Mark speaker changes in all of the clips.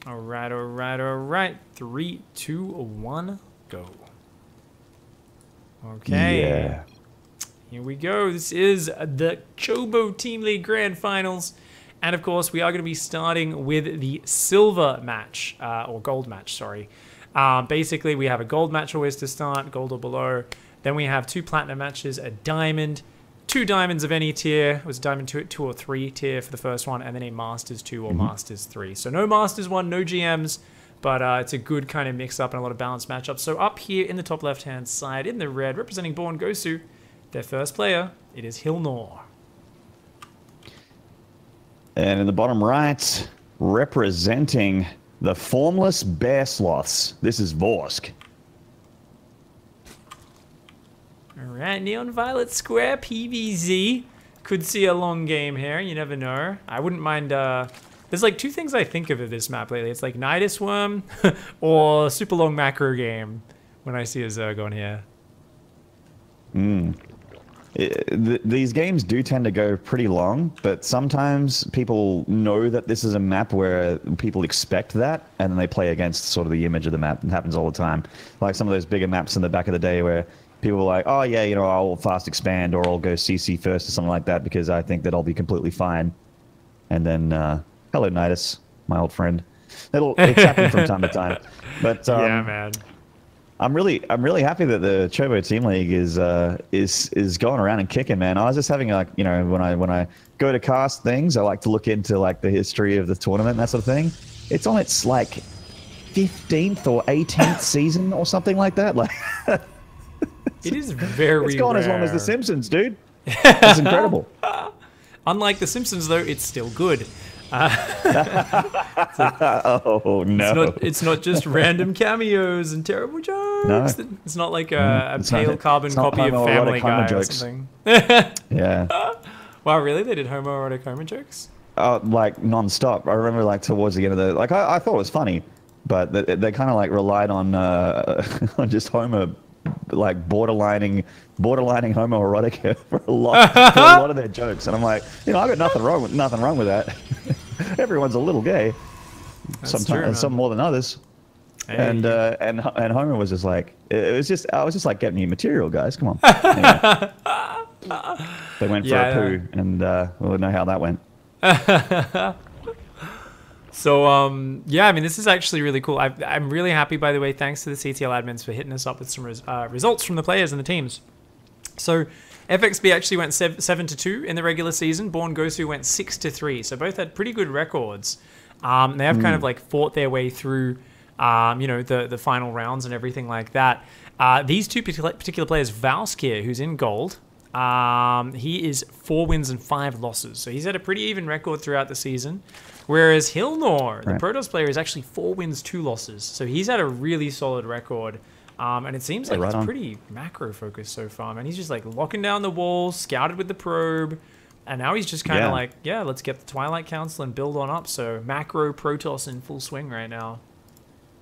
Speaker 1: All right, all right, all right. 3, 2, 1, go. Okay.
Speaker 2: Yeah.
Speaker 1: Here we go. This is the Chobo Team League Grand Finals. And of course, we are going to be starting with the silver match, or gold match, sorry. Basically, we have a gold match always to start, gold or below. Then we have 2 platinum matches, a diamond, 2 diamonds of any tier. It was diamond 2 or 3 tier for the first one, and then a masters 2 or masters 3. So no masters 1, no GMs, but it's a good kind of mix up and a lot of balanced matchups. So up here in the top left-hand side, in the red, representing Born Gosu, their first player, it is Hilnor.
Speaker 2: And in the bottom right, representing the Formless Bearsloths, this is Vorsk.
Speaker 1: Alright, Neon Violet Square, PVZ. Could see a long game here, you never know. I wouldn't mind, there's like 2 things I think of this map lately. It's like Nidus Worm or super long macro game when I see a Zerg on here.
Speaker 2: These games do tend to go pretty long, but sometimes people know that this is a map where people expect that, and then they play against sort of the image of the map. It happens all the time. Like some of those bigger maps in the back of the day where people were like, oh yeah, you know, I'll fast expand or I'll go CC first or something like that because I think that I'll be completely fine. And then, hello Nidus, my old friend. It's happened from time to time. But
Speaker 1: yeah, man.
Speaker 2: I'm really happy that the Chobo Team League is going around and kicking, man. I was just having, like, you know, when I go to cast things, I like to look into like the history of the tournament and that sort of thing. It's on its like 15th or 18th season or something like that. Like,
Speaker 1: it is very
Speaker 2: It's gone
Speaker 1: rare.
Speaker 2: as long as The Simpsons, dude. It's incredible.
Speaker 1: Unlike The Simpsons, though, it's still good.
Speaker 2: Oh no!
Speaker 1: It's not just random cameos and terrible jokes.
Speaker 2: No.
Speaker 1: It's not like a pale carbon
Speaker 2: not
Speaker 1: copy of Family Guy or
Speaker 2: jokes.
Speaker 1: something.
Speaker 2: Yeah.
Speaker 1: Wow, really? They did homoerotic Homer jokes?
Speaker 2: Like non-stop. I remember like towards the end of the like I thought it was funny, but they kind of like relied on on just Homer like borderlining homoerotic for a lot of their jokes, and I'm like, you know, I got nothing wrong with that. Everyone's a little gay, sometimes some more than others. Hey. And Homer was just like, I was just like, getting you material, guys, come on. Anyway, they went for a poo, and we'll know how that went.
Speaker 1: So, yeah, I mean, this is actually really cool. I'm really happy, by the way, thanks to the CTL admins for hitting us up with some results from the players and the teams. So, FXB actually went 7-2 in the regular season. Born Gosu went 6-3. So, both had pretty good records. They have kind of like fought their way through, you know, the final rounds and everything like that. These 2 particular players, Valsk here, who's in gold, he is 4 wins and 5 losses. So, he's had a pretty even record throughout the season. Whereas Hilnor, the Protoss player, is actually 4 wins, 2 losses. So he's had a really solid record. And it seems like it's pretty macro-focused so far, man. He's just like locking down the walls, scouted with the probe, and now he's just kind of like, yeah, let's get the Twilight Council and build on up. So macro Protoss in full swing right now.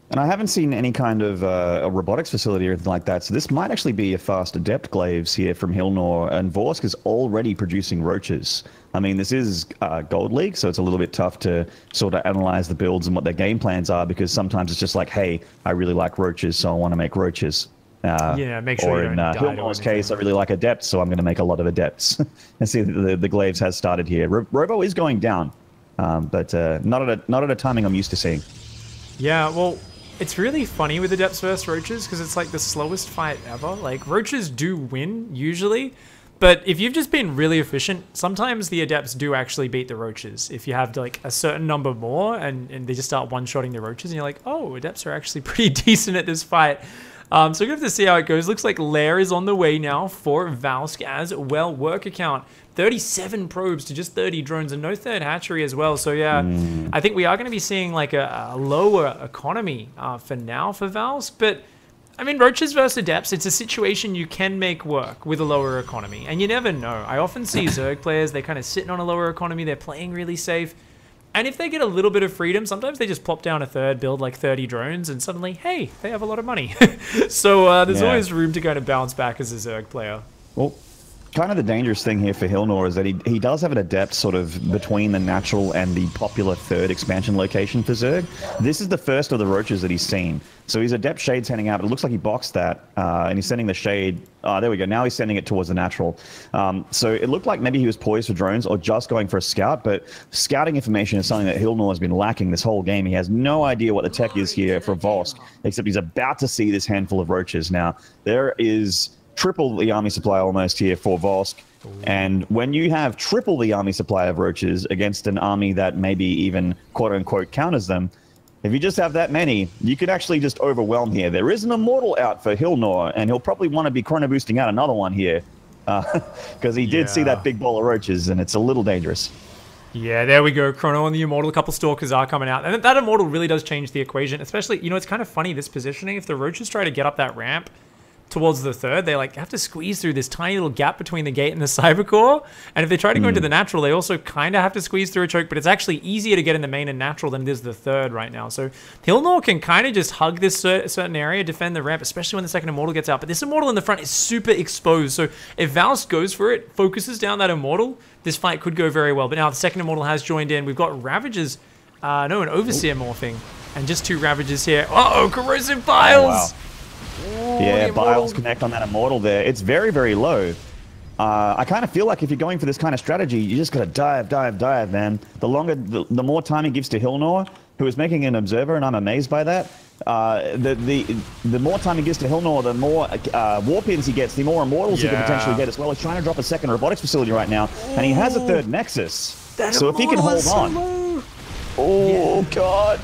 Speaker 2: And I haven't seen any kind of a robotics facility or anything like that, so this might actually be a fast adept glaives here from Hilnor, and Vorsk is already producing roaches. I mean, this is Gold League, so it's a little bit tough to sort of analyze the builds and what their game plans are, because sometimes it's just like, hey, I really like roaches, so I want to make roaches.
Speaker 1: Yeah, make sure you don't die.
Speaker 2: Or in Hilnor's case, I really like adepts, so I'm going to make a lot of adepts. And see, the glaives has started here. Robo is going down, but not at a timing I'm used to seeing.
Speaker 1: Yeah, well, it's really funny with Adepts versus Roaches because it's like the slowest fight ever. Like, Roaches do win, usually, but if you've just been really efficient, sometimes the Adepts do actually beat the Roaches. If you have, like, a certain number more and they just start one-shotting the Roaches and you're like, oh, Adepts are actually pretty decent at this fight. So we're going to have to see how it goes. Looks like Lair is on the way now for Valsk as well. Work account, 37 probes to just 30 drones and no third hatchery as well. So yeah, I think we are going to be seeing like a lower economy for now for Valsk. But I mean, Roaches versus Adepts, it's a situation you can make work with a lower economy. And you never know. I often see Zerg players, they're kind of sitting on a lower economy. They're playing really safe. And if they get a little bit of freedom, sometimes they just plop down a third, build like 30 drones, and suddenly, hey, they have a lot of money. So there's always room to kind of bounce back as a Zerg player.
Speaker 2: Well, kind of the dangerous thing here for Hilnor is that he does have an adept sort of between the natural and the popular third expansion location for Zerg. This is the first of the roaches that he's seen. So his adept shade's heading out, but it looks like he boxed that, and he's sending the shade. There we go. Now he's sending it towards the natural. So it looked like maybe he was poised for drones or just going for a scout, but scouting information is something that Hilnor has been lacking this whole game. He has no idea what the tech is here for Vosk, except he's about to see this handful of roaches. Now, there is triple the army supply almost here for Vosk. And when you have triple the army supply of roaches against an army that maybe even quote-unquote counters them, if you just have that many, you could actually just overwhelm here. There is an immortal out for Hilnor, and he'll probably want to be chrono boosting out another one here. Because he did see that big ball of roaches, and it's a little dangerous.
Speaker 1: Yeah, there we go. Chrono on the Immortal. A couple Stalkers are coming out. And that Immortal really does change the equation. Especially, you know, it's kind of funny, this positioning. If the Roaches try to get up that ramp towards the third, they like have to squeeze through this tiny little gap between the gate and the Cybercore. And if they try to go into the natural, they also kind of have to squeeze through a choke. But it's actually easier to get in the main and natural than it is the third right now. So Hilnor can kind of just hug this certain area, defend the ramp, especially when the second Immortal gets out. But this Immortal in the front is super exposed. So if Valsk goes for it, focuses down that Immortal, this fight could go very well. But now the second Immortal has joined in. We've got Ravagers, an Overseer morphing. And just 2 Ravagers here. Uh-oh, Corrosive Biles!
Speaker 2: Oh, wow. Yeah, Biles connect on that Immortal there. It's very, very low. I kind of feel like if you're going for this kind of strategy, you just got to dive, man. The more time he gives to Hilnor, who is making an Observer, and I'm amazed by that. The more time he gives to Hilnor, the more warp ins he gets, the more Immortals he can potentially get as well. He's trying to drop a second robotics facility right now, and he has a third Nexus. So if he can hold on... Oh, God.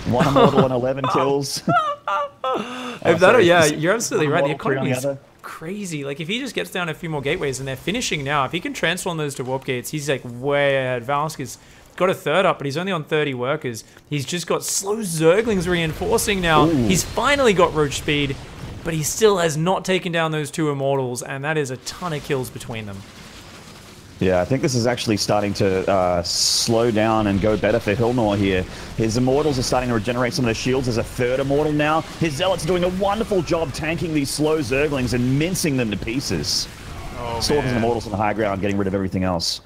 Speaker 2: 1 Immortal and 11 kills.
Speaker 1: Yeah, you're absolutely right. The economy is crazy. Like, if he just gets down a few more gateways, and they're finishing now, if he can transform those to warp gates, he's like way ahead. Valsk has got a third up, but he's only on 30 workers. He's just got slow Zerglings reinforcing now. Ooh. He's finally got roach speed, but he still has not taken down those 2 Immortals, and that is a ton of kills between them.
Speaker 2: Yeah, I think this is actually starting to slow down and go better for Hilnor here. His Immortals are starting to regenerate some of their shields. There's a third Immortal now. His Zealots are doing a wonderful job tanking these slow Zerglings and mincing them to pieces. Oh, Stalkers and Immortals on the high ground, getting rid of everything else.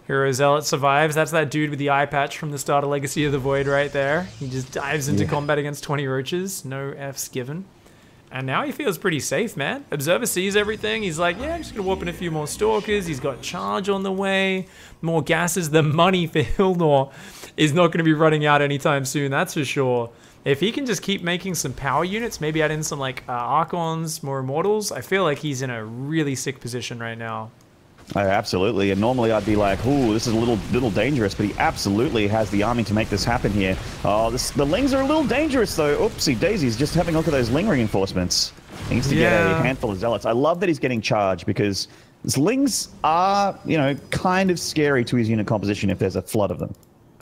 Speaker 1: Hero Zealot survives. That's that dude with the eye patch from the start of Legacy of the Void right there. He just dives into combat against 20 roaches. No Fs given. And now he feels pretty safe, man. Observer sees everything. He's like, yeah, I'm just going to warp in a few more Stalkers. He's got Charge on the way. More gases. The money for Hilnor is not going to be running out anytime soon, that's for sure. If he can just keep making some power units, maybe add in some like Archons, more Immortals, I feel like he's in a really sick position right now.
Speaker 2: Absolutely, and normally I'd be like, ooh, this is a little dangerous, but he absolutely has the army to make this happen here. Oh, the Lings are a little dangerous, though. Oopsie daisies, just having a look at those Ling reinforcements. He needs to get a handful of Zealots. I love that he's getting charged, because Lings are, you know, kind of scary to his unit composition if there's a flood of them.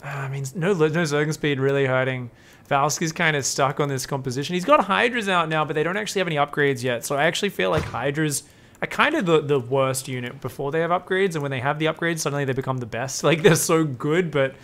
Speaker 1: I mean, no Zerg speed really hurting. Valsk is kind of stuck on this composition. He's got Hydras out now, but they don't actually have any upgrades yet, so I actually feel like Hydras are kind of the worst unit before they have upgrades, and when they have the upgrades, suddenly they become the best. Like, they're so good, but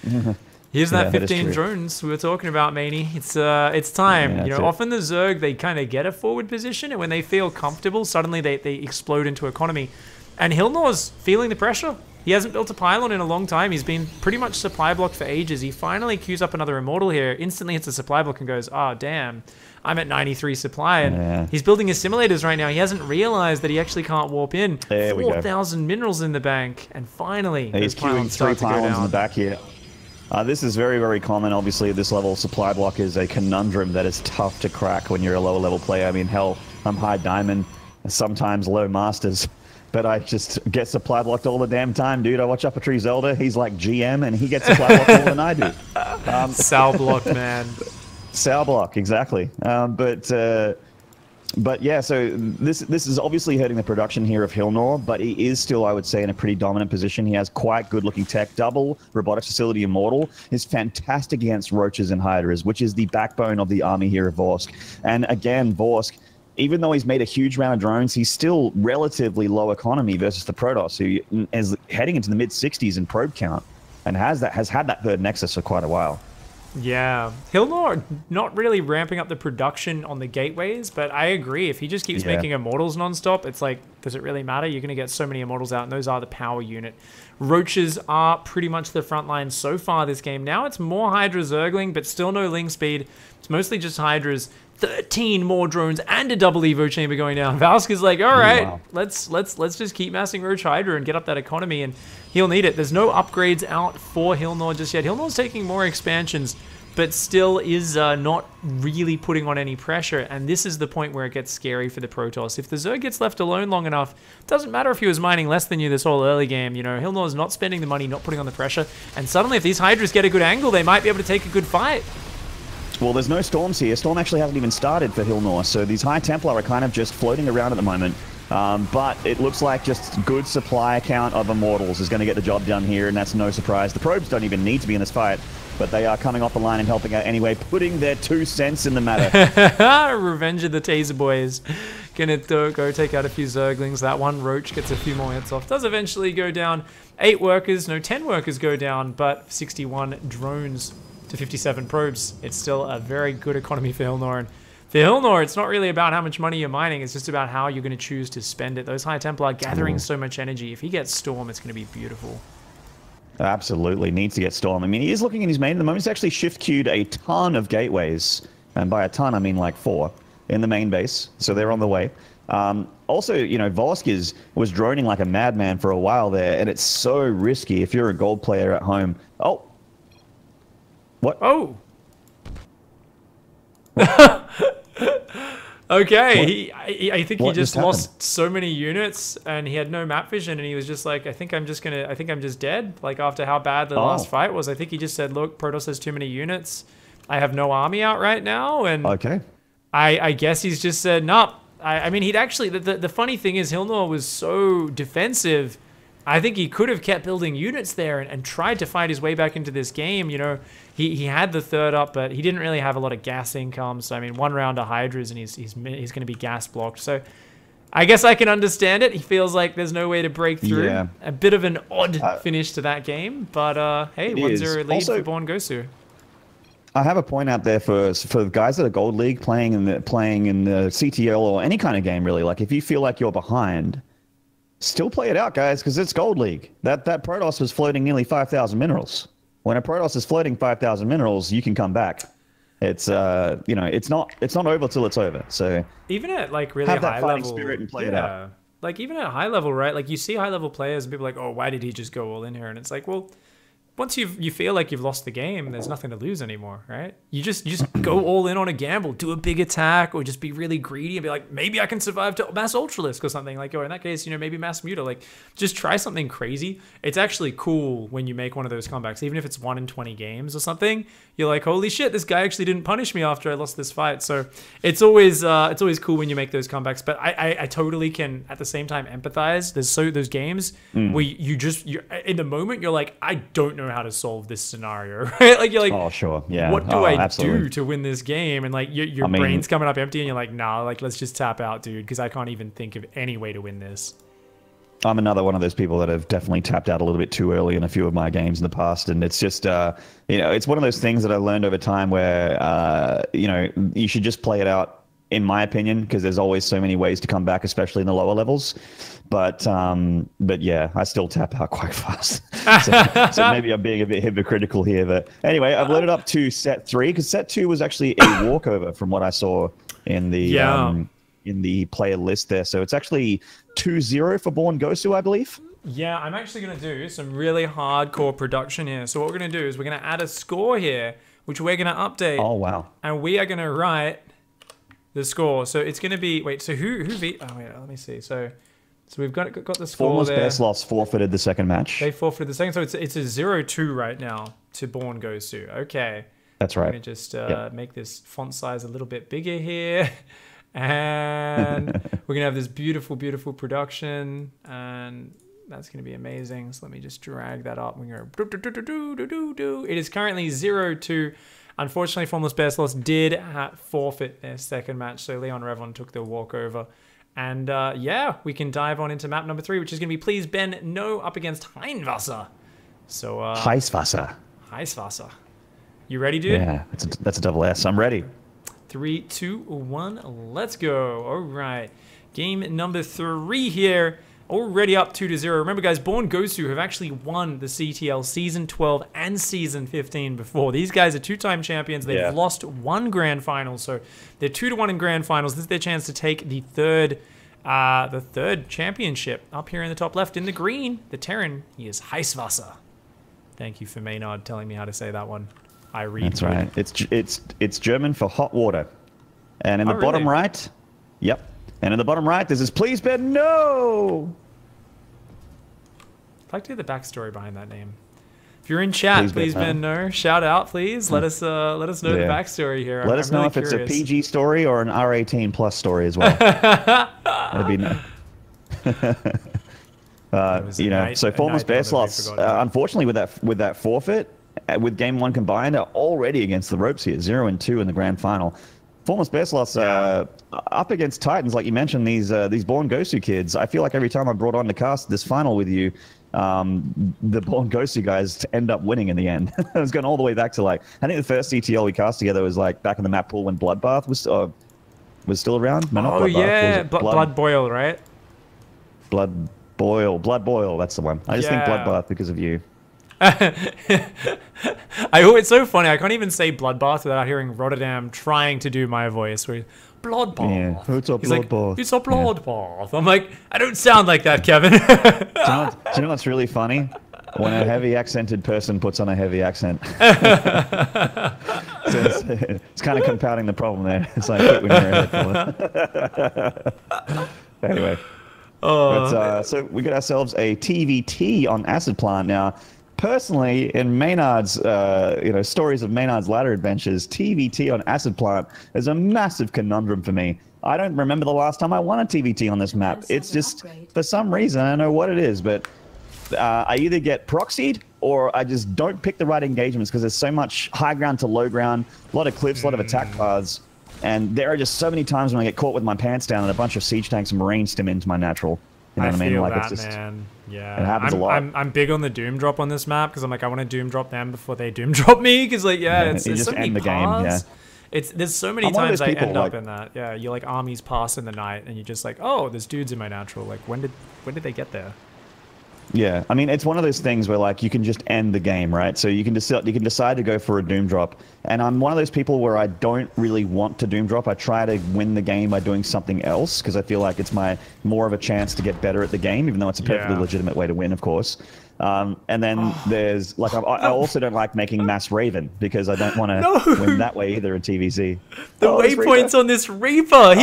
Speaker 1: here's that 15 drones we were talking about, Maney. It's time. You know, often the Zerg, they kind of get a forward position, and when they feel comfortable, suddenly they explode into economy. And Hilnor's feeling the pressure. He hasn't built a pylon in a long time. He's been pretty much supply blocked for ages. He finally queues up another Immortal here, instantly hits a supply block and goes, oh, damn. I'm at 93 supply, and he's building his simulators right now. He hasn't realized that he actually can't warp in. 4,000 minerals in the bank, and finally,
Speaker 2: he's queuing 3 pylons in the back here. This is very, very common. Obviously, at this level, supply block is a conundrum that is tough to crack when you're a lower level player. I mean, hell, I'm high diamond, sometimes low masters, but I just get supply blocked all the damn time, dude. I watch Upper Tree Zelda. He's like GM, and he gets supply blocked more than I do.
Speaker 1: Sal blocked, man.
Speaker 2: Sal block, exactly. But yeah, so this is obviously hurting the production here of Hilnor, but he is still, I would say, in a pretty dominant position. He has quite good-looking tech. Double Robotics Facility Immortal is fantastic against Roaches and Hydras, which is the backbone of the army here of Vorsk. And again, Vorsk, even though he's made a huge amount of drones, he's still relatively low economy versus the Protoss, who is heading into the mid-60s in probe count and has had that third Nexus for quite a while.
Speaker 1: Yeah, Hilnor not really ramping up the production on the gateways, but I agree. If he just keeps making immortals nonstop, it's like, does it really matter? You're going to get so many immortals out, and those are the power unit. Roaches are pretty much the front line so far this game. Now it's more Hydra Zergling, but still no Ling speed. It's mostly just Hydras. 13 more drones and a double Evo chamber going down. Valsk is like, all right, let's just keep massing Roach Hydra and get up that economy, and he'll need it. There's no upgrades out for Hilnor just yet. Hilnor's taking more expansions, but still is not really putting on any pressure, and this is the point where it gets scary for the Protoss. If the Zerg gets left alone long enough, it doesn't matter if he was mining less than you this whole early game, you know, Hilnor's not spending the money, not putting on the pressure, and suddenly if these Hydras get a good angle, they might be able to take a good fight.
Speaker 2: Well, there's no Storms here. Storm actually hasn't even started for Hilnor, so these High Templar are kind of just floating around at the moment. But it looks like just good supply count of Immortals is going to get the job done here, and that's no surprise. The Probes don't even need to be in this fight, but they are coming off the line and helping out anyway, putting their 2 cents in the matter.
Speaker 1: Revenge of the Taser Boys. Gonna go take out a few Zerglings. That one Roach gets a few more hits off. Does eventually go down. 8 workers, no, 10 workers go down, but 61 drones to 57 probes. It's still a very good economy for Hilnor. And for Hilnor, it's not really about how much money you're mining, it's just about how you're going to choose to spend it. Those High Templar are gathering so much energy. If he gets Storm, it's going to be beautiful.
Speaker 2: Absolutely, needs to get Storm. I mean, he is looking in his main at the moment. He's actually shift queued a ton of gateways, and by a ton, I mean like 4, in the main base, so they're on the way. Also, you know, Vosk was droning like a madman for a while there, and it's so risky if you're a gold player at home. Oh! What?
Speaker 1: Oh! Okay, I think he just lost so many units, and he had no map vision, and he was just like, I think I'm just dead. Like, after how bad the last fight was, I think he just said, look, Protoss has too many units. I have no army out right now, and I guess he's just said, nope. I mean, he'd actually, the funny thing is, Hilnor was so defensive, I think he could have kept building units there and tried to fight his way back into this game. You know, he had the 3rd up, but he didn't really have a lot of gas income. So, I mean, 1 round of Hydras and he's going to be gas blocked. So, I guess I can understand it. He feels like there's no way to break through. Yeah. A bit of an odd finish to that game. But, hey, 1-0 lead for Born Gosu.
Speaker 2: I have a point out there for the guys that are Gold League playing in the CTL or any kind of game, really. Like, if you feel like you're behind, still play it out, guys, because it's Gold League. That Protoss was floating nearly 5,000 minerals. When a Protoss is floating 5,000 minerals, you can come back. It's you know, it's not over till it's over. So
Speaker 1: even at like really
Speaker 2: have that
Speaker 1: high
Speaker 2: fighting
Speaker 1: level,
Speaker 2: spirit and play it out.
Speaker 1: Like even at high level, right? Like you see high level players and people are like, oh, why did he just go all in here? And it's like, well, once you feel like you've lost the game, there's nothing to lose anymore, right? You just go all in on a gamble, do a big attack, or just be really greedy and be like, maybe I can survive to mass ultralisk or something. Like, or in that case, you know, maybe mass muta. Like, just try something crazy. It's actually cool when you make one of those comebacks, even if it's 1 in 20 games or something. You're like, holy shit, this guy actually didn't punish me after I lost this fight. So it's always cool when you make those comebacks. But I totally can at the same time empathize. There's those games where you're in the moment you're like, I don't know how to solve this scenario, right? Like you're like,
Speaker 2: oh sure, yeah.
Speaker 1: What do I do to win this game? And like your brain's coming up empty, and you're like, nah, like let's just tap out, dude, because I can't even think of any way to win this.
Speaker 2: I'm another one of those people that have definitely tapped out a little bit too early in a few of my games in the past, and it's just you know, it's one of those things that I learned over time where you know, you should just play it out, in my opinion, because there's always so many ways to come back, especially in the lower levels. But yeah, I still tap out quite fast. so maybe I'm being a bit hypocritical here. But anyway, I've loaded up to set 3 because set 2 was actually a walkover from what I saw in the player list there. So it's actually 2-0 for Born Gosu, I believe.
Speaker 1: Yeah, I'm actually going to do some really hardcore production here. So what we're going to do is we're going to add a score here, which we're going to update.
Speaker 2: Oh, wow.
Speaker 1: And we are going to write the score. So it's going to be, wait, so who beat, oh wait, let me see. So we've got the score
Speaker 2: Formless
Speaker 1: there.
Speaker 2: Bearsloths forfeited the second match.
Speaker 1: They forfeited the second, so it's a 0-2 right now to Born Gosu. Okay.
Speaker 2: That's right.
Speaker 1: Let me just make this font size a little bit bigger here. And we're going to have this beautiful, beautiful production. And that's going to be amazing. So let me just drag that up. We're going to go. It is currently 0-2. Unfortunately, Formless Bearsloths did forfeit their second match. So Leon Revon took the walkover. And yeah, we can dive on into map number 3, which is going to be Please Ben No up against Heinwasser. So
Speaker 2: Heißwasser.
Speaker 1: Heißwasser. You ready, dude?
Speaker 2: Yeah, that's a double S. I'm ready.
Speaker 1: 3, 2, 1, let's go. All right. Game number 3 here. Already up 2-0. Remember, guys, Born Gosu have actually won the CTL Season 12 and Season 15 before. These guys are 2-time champions. They've lost 1 grand final, so they're 2-1 in grand finals. This is their chance to take the third championship. Up here in the top left in the green, the Terran, he is Heißwasser. Thank you for Maynarde telling me how to say that one. I read.
Speaker 2: That's right. It's German for hot water. And in the bottom right, yep. And in the bottom right, there's this please Ben no.
Speaker 1: I'd like to hear the backstory behind that name. If you're in chat, please Ben no. Shout out, please. Let us know the backstory here.
Speaker 2: Let us know if it's a PG story or an R18 plus story as well. That'd be nice. You know, so Formless Bearsloths, unfortunately, with that forfeit, with game 1 combined, are already against the ropes here, 0-2 in the grand final. Formless Bearsloths up against Titans, like you mentioned, these Born Gosu kids. I feel like every time I brought on the cast this final with you, the Born Gosu guys end up winning in the end. I was going all the way back to like, I think the first CTL we cast together was like back in the map pool when Bloodbath was still around. No, not Bloodbath.
Speaker 1: Yeah, Blood Boil, right?
Speaker 2: Blood Boil, that's the one. I just think Bloodbath because of you.
Speaker 1: It's so funny. I can't even say Bloodbath without hearing Rotterdam trying to do my voice. Where Bloodbath.
Speaker 2: Yeah. It's a Bloodbath.
Speaker 1: Like, it's a Bloodbath. I'm like, I don't sound like that, Kevin.
Speaker 2: Do you know what's really funny? When a heavy accented person puts on a heavy accent. So it's kind of compounding the problem there. It's like when you're a head full. Anyway. So we got ourselves a TVT on Acid Plant now. Personally, in Maynarde's, stories of Maynarde's ladder adventures, TVT on Acid Plant is a massive conundrum for me. I don't remember the last time I won a TVT on this map. It's just, for some reason, I don't know what it is, but I either get proxied or I just don't pick the right engagements because there's so much high ground to low ground, a lot of cliffs, a lot of attack paths, and there are just so many times when I get caught with my pants down and a bunch of siege tanks and marines stim into my natural. You know what I mean?
Speaker 1: Feel
Speaker 2: like
Speaker 1: that,
Speaker 2: it's just,
Speaker 1: man. Yeah,
Speaker 2: it happens a lot.
Speaker 1: I'm big on the doom drop on this map because I'm like, I want to doom drop them before they doom drop me because like, it's
Speaker 2: you just
Speaker 1: so many
Speaker 2: end the game. Yeah.
Speaker 1: There's so many times I end up in that. Yeah, you're like armies pass in the night and you're just like, oh, there's dudes in my natural. Like, when did they get there?
Speaker 2: Yeah, I mean, it's one of those things where like you can just end the game, right? So you can decide to go for a doom drop, and I'm one of those people where I don't really want to doom drop. I try to win the game by doing something else because I feel like it's more of a chance to get better at the game, even though it's a perfectly legitimate way to win, of course. And then there's like I also don't like making Mass Raven because I don't want to win that way either in TVC.
Speaker 1: The waypoints on this Reaper.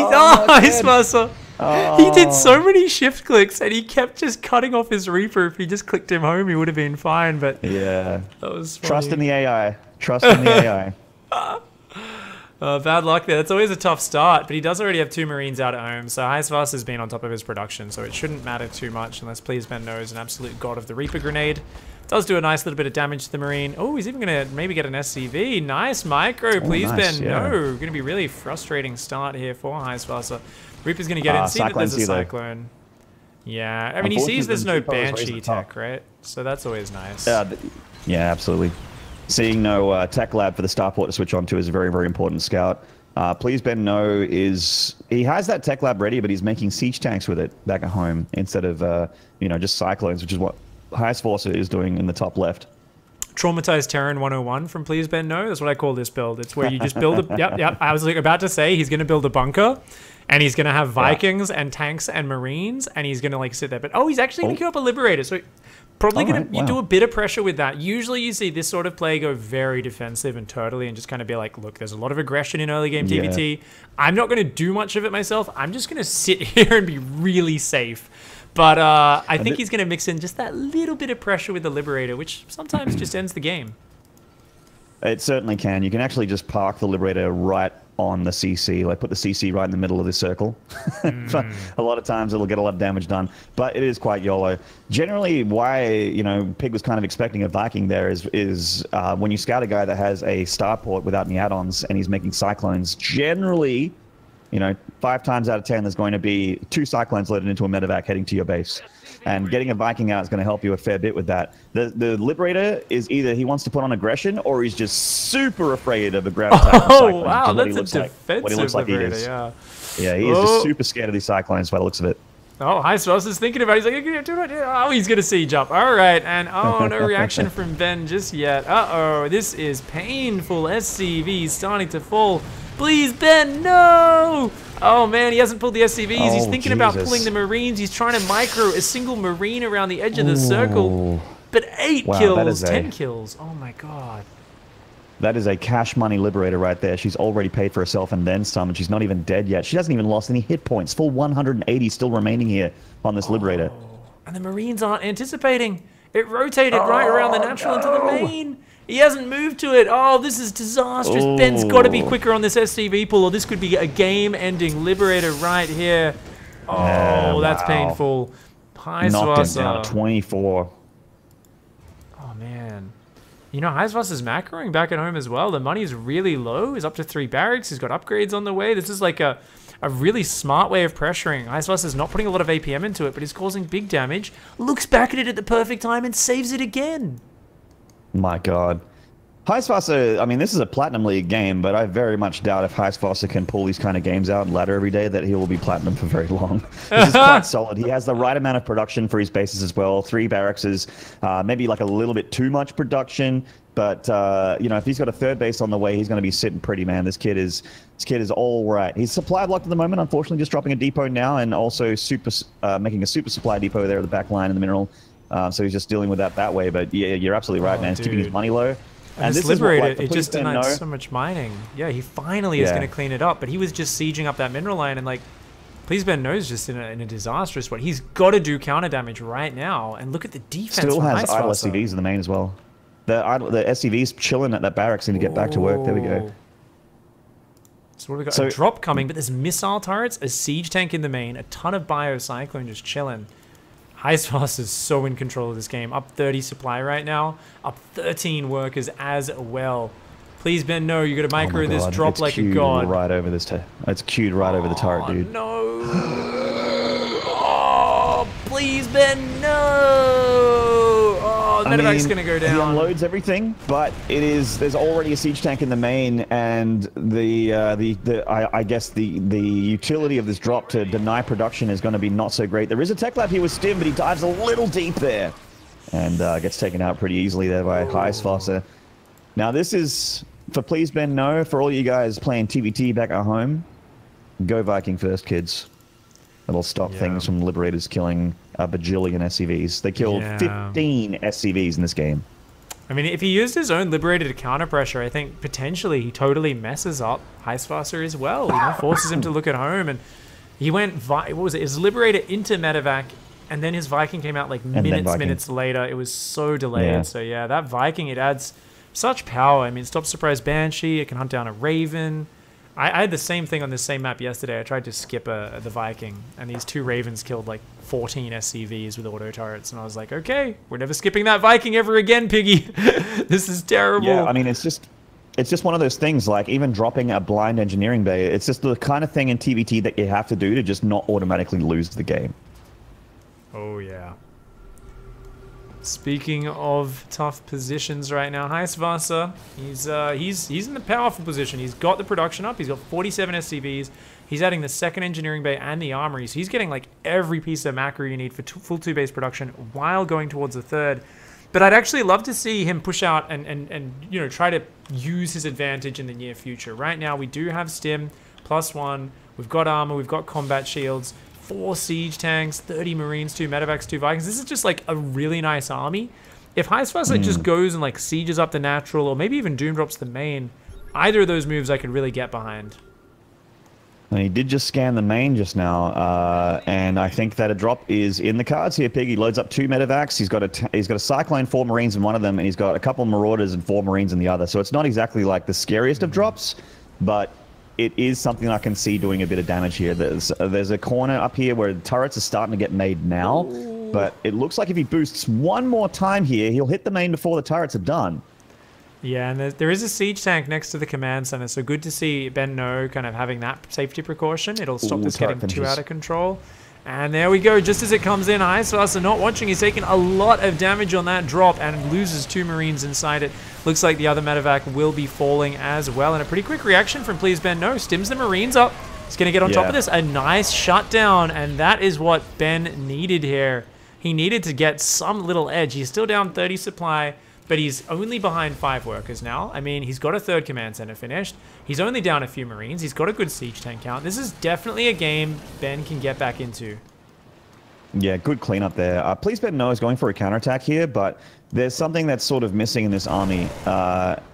Speaker 1: He did so many shift clicks and he kept just cutting off his Reaper. If he just clicked him home, he would have been fine. But
Speaker 2: yeah,
Speaker 1: that was funny.
Speaker 2: Trust in the AI. Trust in the AI.
Speaker 1: Bad luck there. It's always a tough start, but he does already have 2 Marines out at home, so Heißwasser has been on top of his production, so it shouldn't matter too much unless Please Ben knows an absolute god of the Reaper grenade. Does do a nice little bit of damage to the Marine. Oh, he's even going to maybe get an SCV. Nice micro, Please Ben no. Going to be really frustrating start here for Heißwasser. Reaper's going to get in. See that there's a Cyclone. Yeah, I mean, he sees there's no Banshee tech, right? So that's always nice.
Speaker 2: Yeah, absolutely. Seeing no tech lab for the starport to switch on to is a very, very important scout. Please Ben no he has that tech lab ready, but he's making siege tanks with it back at home instead of just cyclones, which is what Heißwasser is doing in the top left.
Speaker 1: Traumatized Terran 101 from Please Ben no. That's what I call this build. It's where you just build a yep. I was like about to say he's going to build a bunker. And he's going to have Vikings and tanks and Marines, and he's going to like sit there. But he's actually going to queue up a Liberator. So probably going to do a bit of pressure with that. Usually you see this sort of play go very defensive and turtly and just kind of be like, look, there's a lot of aggression in early game TVT. I'm not going to do much of it myself. I'm just going to sit here and be really safe. But I think he's going to mix in just that little bit of pressure with the Liberator, which sometimes just ends the game.
Speaker 2: It certainly can. You can actually just park the Liberator right on the CC, like put the CC right in the middle of the circle. But a lot of times it'll get a lot of damage done, but it is quite YOLO. Generally, why Pig was kind of expecting a Viking there is when you scout a guy that has a starport without any add-ons and he's making cyclones, generally, 5 times out of 10 there's going to be 2 cyclones loaded into a medevac heading to your base. And getting a Viking out is going to help you a fair bit with that. The Liberator is either he wants to put on aggression or he's just super afraid of a ground attack.
Speaker 1: Oh, wow, that's a defensive Liberator, yeah.
Speaker 2: Yeah, he is just super scared of these Cyclones by the looks of it.
Speaker 1: Oh, Heistos is thinking about it. He's like, oh, he's going to siege up. All right, and oh, no reaction from Ben just yet. Uh-oh, this is painful. SCV starting to fall. Please, Ben, no! Oh, man, he hasn't pulled the SCVs. He's thinking about pulling the Marines. He's trying to micro a single Marine around the edge of the circle. But 8 kills, 10 kills. Oh, my God.
Speaker 2: That is a cash money Liberator right there. She's already paid for herself and then some, and she's not even dead yet. She hasn't even lost any hit points. Full 180 still remaining here on this Liberator.
Speaker 1: And the Marines aren't anticipating. It rotated right around the natural into the main. He hasn't moved to it. Oh, this is disastrous. Ben's got to be quicker on this SCV pull, or this could be a game-ending Liberator right here. Oh, that's painful.
Speaker 2: Knocked him down to 24.
Speaker 1: Oh, man. You know, Heisvas is macroing back at home as well. The money is really low. He's up to 3 barracks. He's got upgrades on the way. This is like a really smart way of pressuring. Heisvas is not putting a lot of APM into it, but he's causing big damage. Looks back at it at the perfect time and saves it again.
Speaker 2: My God. Heisvasser, I mean, this is a Platinum League game, but I very much doubt if Heisvasser can pull these kind of games out and ladder every day that he will be Platinum for very long. This is quite solid. He has the right amount of production for his bases as well. 3 barracks is maybe like a little bit too much production, but, you know, if he's got a 3rd base on the way, he's going to be sitting pretty, man. This kid is all right. He's supply blocked at the moment, unfortunately, just dropping a depot now and also making a super supply depot there at the back line in the mineral. So he's just dealing with that way. But yeah, you're absolutely right, man. He's keeping his money low.
Speaker 1: And this Liberator, it just denied so much mining. Yeah, he finally is going to clean it up. But he was just sieging up that mineral line. And like, Please Ben knows just in a disastrous way. He's got to do counter damage right now. And look at the defense.
Speaker 2: Still has idle SCVs in the main as well. The SCVs chilling at that barracks need to get back to work. There we go.
Speaker 1: So what have we got? A drop coming, but there's missile turrets, a siege tank in the main, a ton of biocyclone just chilling. Heisvas is so in control of this game. Up 30 supply right now. Up 13 workers as well. Please, Ben, no. You got to micro this drop like a god.
Speaker 2: Right over this. It's queued right over the turret, dude.
Speaker 1: No. Oh, please, Ben, no. Oh, Medevac's going to go down.
Speaker 2: He unloads everything, but there's already a siege tank in the main, and I guess the utility of this drop to deny production is going to be not so great. There is a tech lab here with Stim, but he dives a little deep there, and gets taken out pretty easily there by Heisvasser. Now this is for Please Ben No, for all you guys playing TVT back at home. Go Viking first, kids. It'll stop things from Liberators killing a bajillion SCVs. They killed 15 SCVs in this game.
Speaker 1: I mean, if he used his own Liberator to counter pressure, I think potentially he totally messes up Heisvasser as well. You know, forces him to look at home, and he went what was it? His Liberator into Medevac, and then his Viking came out like minutes later. It was so delayed. Yeah. So yeah, that Viking, it adds such power. I mean, stop surprise Banshee. It can hunt down a Raven. I had the same thing on this same map yesterday. I tried to skip the Viking, and these 2 Ravens killed like 14 SCVs with auto turrets, and I was like, okay, we're never skipping that Viking ever again, Piggy. This is terrible.
Speaker 2: Yeah, I mean, it's just one of those things, like even dropping a blind engineering bay, it's just the kind of thing in TVT that you have to do to just not automatically lose the game.
Speaker 1: Oh, yeah. Speaking of tough positions right now, Heisvasser, he's in the powerful position. He's got the production up. He's got 47 SCVs. He's adding the 2nd engineering bay and the armory. So he's getting like every piece of macro you need for full 2-base production while going towards the 3rd. But I'd actually love to see him push out and you know, try to use his advantage in the near future. Right now we do have Stim +1. We've got armor. We've got combat shields. 4 siege tanks, 30 Marines, 2 Medevacs, 2 Vikings. This is just like a really nice army. If Heisvasser just goes and like sieges up the natural, or maybe even Doom drops the main, either of those moves I could really get behind.
Speaker 2: And he did just scan the main just now, and I think that a drop is in the cards here. Pig, he loads up 2 Medevacs. He's got a Cyclone, 4 Marines in one of them, and he's got a couple Marauders and 4 Marines in the other. So it's not exactly like the scariest of drops, but it is something I can see doing a bit of damage here. There's a corner up here where the turrets are starting to get made now, but it looks like if he boosts one more time here, he'll hit the main before the turrets are done.
Speaker 1: Yeah, and there is a siege tank next to the command center, so good to see Ben No kind of having that safety precaution. It'll stop this getting too out of control. And there we go, just as it comes in, Iceblaster not watching. He's taking a lot of damage on that drop and loses 2 Marines inside it. Looks like the other medevac will be falling as well. And a pretty quick reaction from Please Ben No. Stims the Marines up. He's going to get on top of this. A nice shutdown, and that is what Ben needed here. He needed to get some little edge. He's still down 30 supply, but he's only behind 5 workers now. I mean, he's got a 3rd command center finished. He's only down a few Marines. He's got a good siege tank count. This is definitely a game Ben can get back into.
Speaker 2: Yeah, good cleanup there. Please Ben No is going for a counterattack here, but there's something that's sort of missing in this army,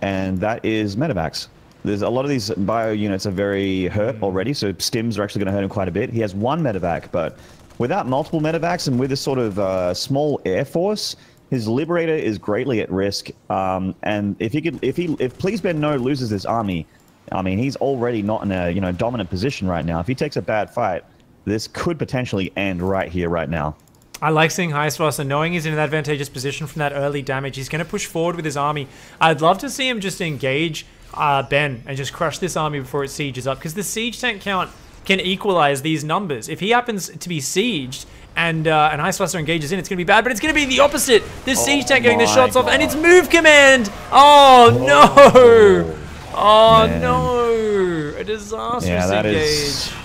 Speaker 2: and that is medevacs. There's a lot of these bio units are very hurt already, so stims are actually going to hurt him quite a bit. He has 1 medevac, but without multiple medevacs and with this sort of small air force, his Liberator is greatly at risk. And if Please Ben No loses this army, I mean, he's already not in a dominant position right now. If he takes a bad fight, this could potentially end right here, right now.
Speaker 1: I like seeing Iceblaster knowing he's in an advantageous position from that early damage. He's going to push forward with his army. I'd love to see him just engage Ben and just crush this army before it sieges up, because the siege tank count can equalize these numbers. If he happens to be sieged and Iceblaster engages in, it's going to be bad, but it's going to be the opposite. This siege tank getting the shots off, and it's move command. Oh, no. Oh, man. No. A disastrous engage.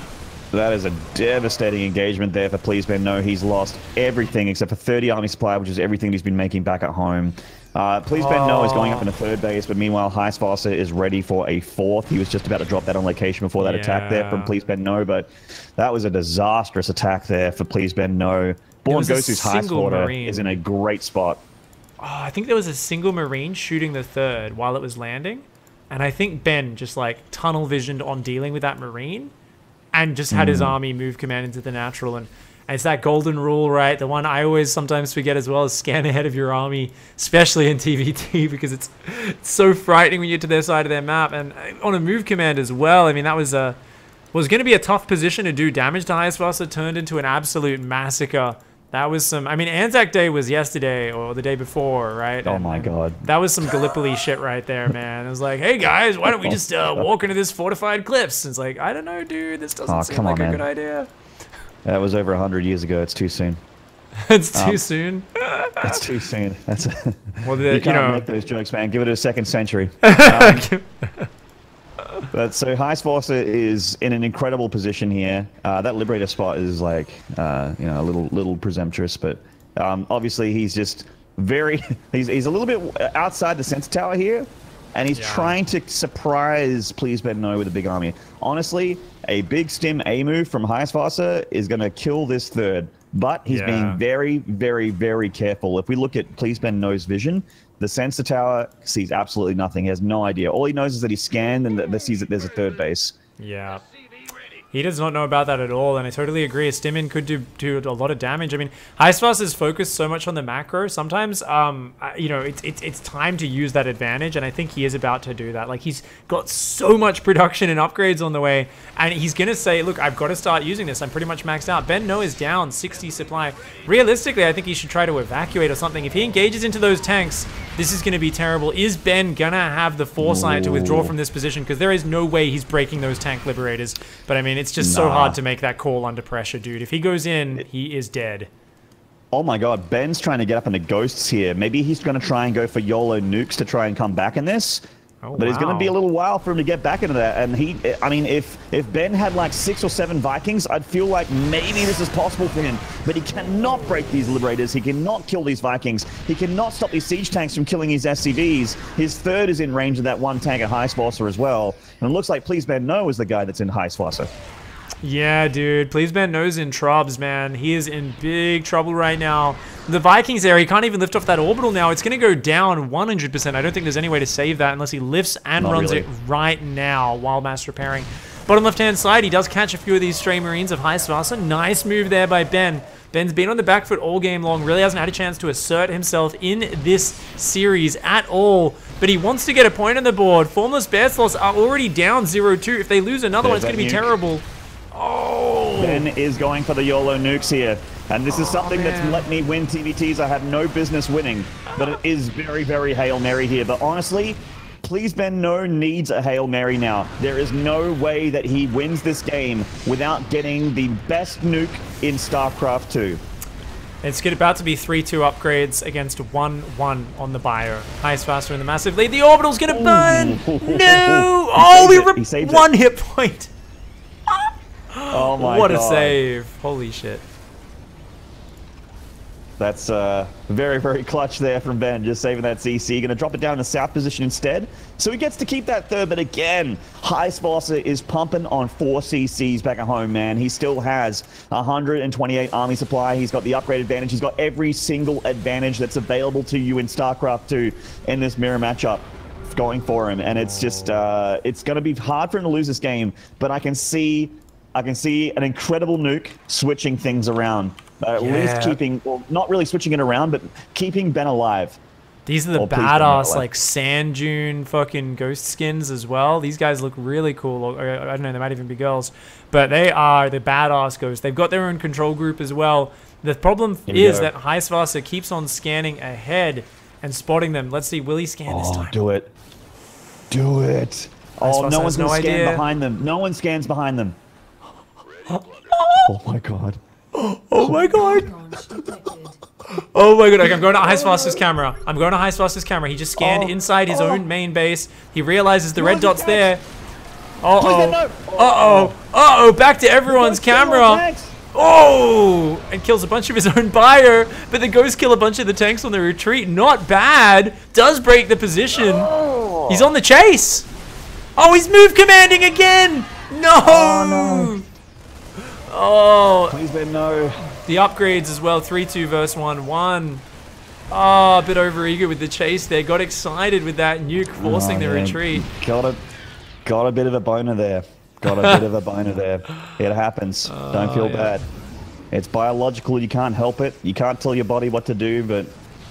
Speaker 2: That is a devastating engagement there for Please Ben No. He's lost everything except for 30 army supply, which is everything he's been making back at home. Please Ben No is going up in a 3rd base, but meanwhile, Iceblaster is ready for a 4th. He was just about to drop that on location before that attack there from Please Ben No, but that was a disastrous attack there for Please Ben No. Born Gosu's Iceblaster is in a great spot.
Speaker 1: Oh, I think there was a single Marine shooting the 3rd while it was landing, and I think Ben just like tunnel visioned on dealing with that Marine and just had his army move command into the natural. And it's that golden rule, right? The one I always sometimes forget as well is scan ahead of your army, especially in TVT, because it's so frightening when you get to their side of their map. And on a move command as well, I mean, that was going to be a tough position to do damage to Iceblaster, turned into an absolute massacre. That was some, I mean, Anzac Day was yesterday or the day before, right?
Speaker 2: Oh my God.
Speaker 1: That was some Gallipoli shit right there, man. It was like, hey guys, why don't we just walk into this fortified cliffs? And it's like, I don't know, dude, this doesn't seem like a good idea.
Speaker 2: That was over 100 years ago. It's too soon.
Speaker 1: It's too soon?
Speaker 2: It's too soon. That's
Speaker 1: well,
Speaker 2: you can't make those jokes, man. Give it a 2nd century. But so Iceblaster is in an incredible position here. That Liberator spot is like, a little presumptuous, but obviously he's just he's a little bit outside the center tower here, and he's trying to surprise Please Ben No with a big army. Honestly, a big stim A move from Iceblaster is going to kill this 3rd, but he's being very, very, very careful. If we look at Please Ben No's vision, the sensor tower sees absolutely nothing. He has no idea. All he knows is that he's scanned and that sees that there's a 3rd base.
Speaker 1: Yeah. He does not know about that at all, and I totally agree. A Stimmin could do a lot of damage. I mean, Iceblaster is focused so much on the macro. Sometimes, it's time to use that advantage, and I think he is about to do that. Like, he's got so much production and upgrades on the way, and he's going to say, look, I've got to start using this. I'm pretty much maxed out. Ben No is down 60 supply. Realistically, I think he should try to evacuate or something. If he engages into those tanks, this is going to be terrible. Is Ben going to have the foresight to withdraw from this position? Because there is no way he's breaking those tank liberators. But, I mean, it's just so hard to make that call under pressure, dude. If he goes in, he is dead.
Speaker 2: Oh my God, Ben's trying to get up into ghosts here. Maybe he's going to try and go for YOLO nukes to try and come back in this.
Speaker 1: Oh,
Speaker 2: but it's going to be a little while for him to get back into that. And if Ben had like 6 or 7 Vikings, I'd feel like maybe this is possible for him. But he cannot break these Liberators. He cannot kill these Vikings. He cannot stop these siege tanks from killing his SCVs. His 3rd is in range of that 1 tank at Iceblaster as well. And it looks like Please Ben No is the guy that's in Iceblaster.
Speaker 1: Yeah, dude. Please Ben No's in trubs, man. He is in big trouble right now. The Vikings there, he can't even lift off that orbital now. It's going to go down 100%. I don't think there's any way to save that unless he lifts and runs it right now while mass repairing. Bottom left-hand side, he does catch a few of these stray Marines of Iceblaster. Nice move there by Ben. Ben's been on the back foot all game long. Really hasn't had a chance to assert himself in this series at all. But he wants to get a point on the board. Formless Bearsloths are already down 0-2. If they lose another one, it's going to be terrible. Oh!
Speaker 2: Ben is going for the YOLO nukes here. And this is something that's let me win TVTs I have no business winning. But it is very, very Hail Mary here. But honestly, Please Ben No needs a Hail Mary now. There is no way that he wins this game without getting the best nuke in StarCraft 2.
Speaker 1: It's about to be 3-2 upgrades against 1-1 on the bio. Highest faster in the massive lead. The orbital's gonna burn! No! Oh, we were 1 hit point!
Speaker 2: Oh my god.
Speaker 1: What a save. Holy shit.
Speaker 2: That's very, very clutch there from Ben, just saving that CC. Going to drop it down in the south position instead. So he gets to keep that third, but again, Highsparcer is pumping on 4 CCs back at home, man. He still has 128 army supply. He's got the upgrade advantage. He's got every single advantage that's available to you in StarCraft 2 in this mirror matchup going for him. And it's just, it's going to be hard for him to lose this game, but I can see an incredible nuke switching things around. At least keeping, well, not really switching it around, but keeping Ben alive.
Speaker 1: These are the badass, like, sand dune fucking ghost skins as well. These guys look really cool. Or, I don't know, they might even be girls. But they are the badass ghosts. They've got their own control group as well. The problem is that Highsparcer keeps on scanning ahead and spotting them. Let's see, will he scan this time?
Speaker 2: Do it. Do it. Oh, no one's going to scan behind them. No one scans behind them. Oh my god.
Speaker 1: Oh my god. Oh my god. Okay, I'm going to Highsparcer's camera. I'm going to Highsparcer's camera. He just scanned inside his own main base. He realizes the red dot's there. Uh-oh. Uh-oh. Uh-oh. Back to everyone's camera. Oh! And kills a bunch of his own buyer. But the ghosts kill a bunch of the tanks on the retreat. Not bad. Does break the position. He's on the chase. Oh, he's move commanding again. No! Oh, no. Oh,
Speaker 2: please Ben No.
Speaker 1: The upgrades as well, 3-2 versus 1-1. Oh, a bit overeager with the chase there. Got excited with that nuke forcing the retreat.
Speaker 2: Got a bit of a boner there. Got a bit of a boner there. It happens. Don't feel bad. It's biological. You can't help it. You can't tell your body what to do, but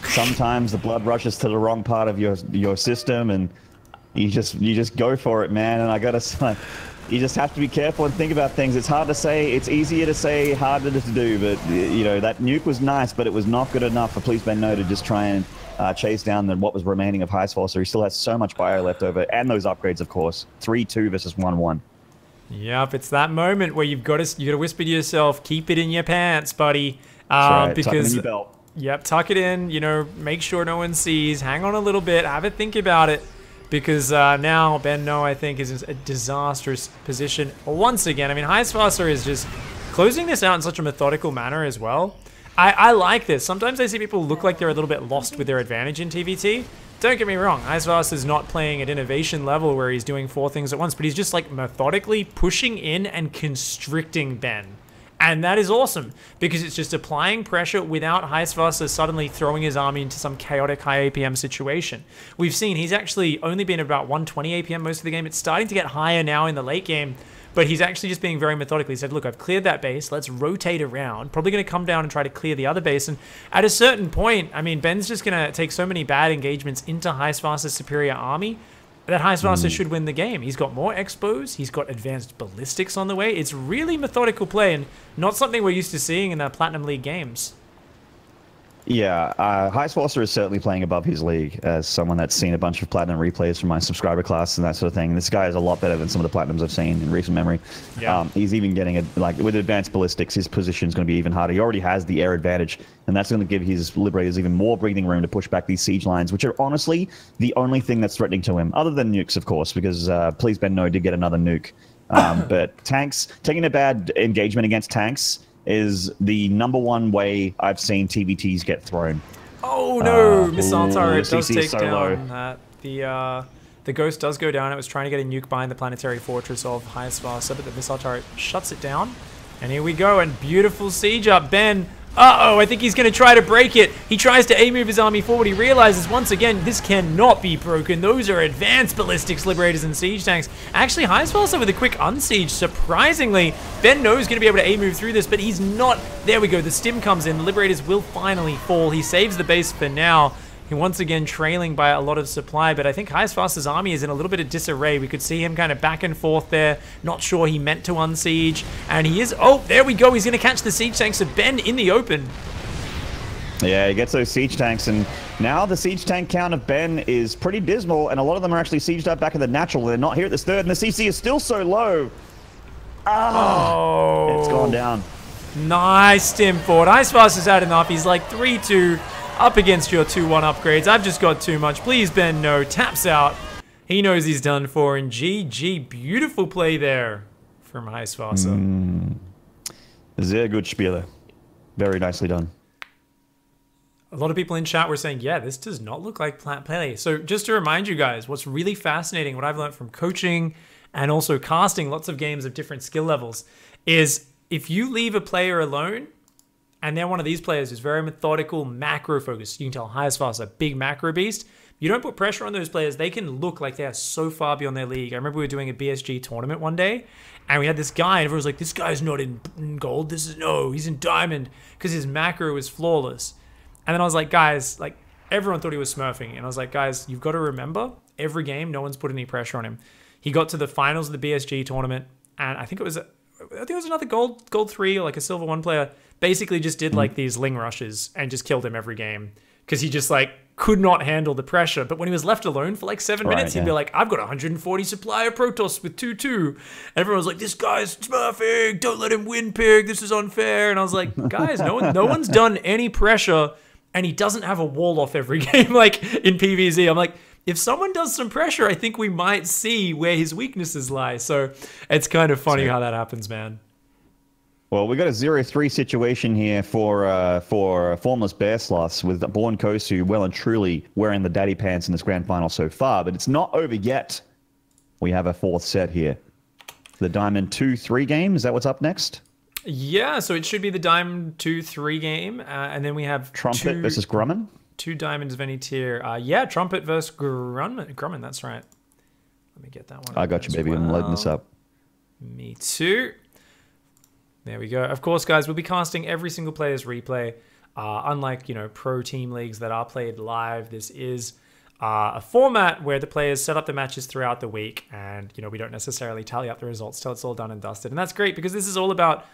Speaker 2: sometimes the blood rushes to the wrong part of your system, and you just go for it, man. And I gotta say, you just have to be careful and think about things. It's hard to say. It's easier to say, harder to do. But, you know, that nuke was nice, but it was not good enough for Please Ben No to just try and chase down what was remaining of Highsparcer. He still has so much bio left over. And those upgrades, of course. 3-2 versus 1-1.
Speaker 1: Yep, it's that moment where you got to whisper to yourself, keep it in your pants, buddy.
Speaker 2: Right.
Speaker 1: Because,
Speaker 2: tuck it in your belt.
Speaker 1: Yep, tuck it in. You know, make sure no one sees. Hang on a little bit. Have a think about it. Because now Ben No, I think, is in a disastrous position once again. I mean, Highsparcer is just closing this out in such a methodical manner as well. I like this. Sometimes I see people look like they're a little bit lost with their advantage in TVT. Don't get me wrong, Highsparcer is not playing at innovation level where he's doing 4 things at once, but he's just like methodically pushing in and constricting Ben. And that is awesome, because it's just applying pressure without Highsparcer suddenly throwing his army into some chaotic high APM situation. We've seen he's actually only been about 120 APM most of the game. It's starting to get higher now in the late game, but he's actually just being very methodical. He said, look, I've cleared that base. Let's rotate around. Probably going to come down and try to clear the other base. And at a certain point, I mean, Ben's just going to take so many bad engagements into Highsparcer's superior army that Highsparcer should win the game. He's got more expos. He's got advanced ballistics on the way. It's really methodical play and not something we're used to seeing in the Platinum League games.
Speaker 2: Yeah, Highsparcer is certainly playing above his league as someone that's seen a bunch of Platinum replays from my subscriber class and that sort of thing. This guy is a lot better than some of the Platinums I've seen in recent memory. Yeah. He's even getting like with advanced ballistics, his position is going to be even harder. He already has the air advantage, and that's going to give his Liberators even more breathing room to push back these siege lines, which are honestly the only thing that's threatening to him, other than nukes, of course, because Please Ben No did get another nuke. But tanks, taking a bad engagement against tanks is the #1 way I've seen TVTs get thrown.
Speaker 1: Oh no! Missile turret does take down the Ghost does go down. It was trying to get a nuke behind the planetary fortress of Highsparcer, but the missile turret shuts it down. And here we go, and beautiful siege up. Ben, uh-oh, I think he's going to try to break it. He tries to A-move his army forward. He realizes, once again, this cannot be broken. Those are advanced ballistics, Liberators, and siege tanks. Actually, Highsparcer with a quick unsiege. Surprisingly, Ben knows going to be able to A-move through this, but he's not. There we go. The stim comes in. The Liberators will finally fall. He saves the base for now. He once again trailing by a lot of supply, but I think Highsparcer's army is in a little bit of disarray. We could see him kind of back and forth there. Not sure he meant to unsiege. And he is... Oh, there we go. He's going to catch the siege tanks of Ben in the open.
Speaker 2: Yeah, he gets those siege tanks, and now the siege tank count of Ben is pretty dismal, and a lot of them are actually sieged up back in the natural. They're not here at this third, and the CC is still so low. It's gone down.
Speaker 1: Nice stim forward. Icefast has had enough. He's like 3-2 up against your 2-1 upgrades. I've just got too much. Please, Ben, no. Taps out. He knows he's done for, and GG. Beautiful play there from Icefast.
Speaker 2: Sehr good Spieler. Very nicely done.
Speaker 1: A lot of people in chat were saying, yeah, this does not look like plat play. So just to remind you guys, what's really fascinating, what I've learned from coaching and also casting lots of games of different skill levels, is if you leave a player alone, and they're one of these players who's very methodical, macro focused, you can tell Icefast a big macro beast. You don't put pressure on those players, they can look like they are so far beyond their league. I remember we were doing a BSG tournament one day, and we had this guy, and everyone was like, this guy's not in gold, he's in diamond, because his macro is flawless. And then I was like, guys, like, everyone thought he was smurfing. And I was like, guys, you've got to remember, every game, no one's put any pressure on him. He got to the finals of the BSG tournament, and I think it was another gold 3 or like a silver 1 player, basically just did like these Ling rushes and just killed him every game. Because he just like could not handle the pressure. But when he was left alone for like 7 minutes, he'd be like, I've got 140 supply of Protoss with 2-2. Everyone was like, this guy's smurfing, don't let him win, pig, this is unfair. And I was like, guys, no one's done any pressure, and he doesn't have a wall off every game like in PvZ. I'm like, if someone does some pressure, I think we might see where his weaknesses lie. So it's kind of funny how that happens, man.
Speaker 2: Well, we got a 0-3 situation here for Formless Bearsloths, with Born Gosu well and truly wearing the daddy pants in this grand final so far, but it's not over yet. We have a 4th set here. The Diamond 2-3 game, is that what's up next?
Speaker 1: Yeah, so it should be the Diamond 2-3 game, and then we have
Speaker 2: Trumpet versus Grumman?
Speaker 1: 2 diamonds of any tier. Yeah, Trumpet versus Grumman, that's right. Let me get that one.
Speaker 2: I got you, baby. I'm loading this up.
Speaker 1: Me too. There we go. Of course, guys, we'll be casting every single player's replay. Unlike, pro team leagues that are played live, this is a format where the players set up the matches throughout the week, and, we don't necessarily tally up the results till it's all done and dusted. And that's great, because this is all about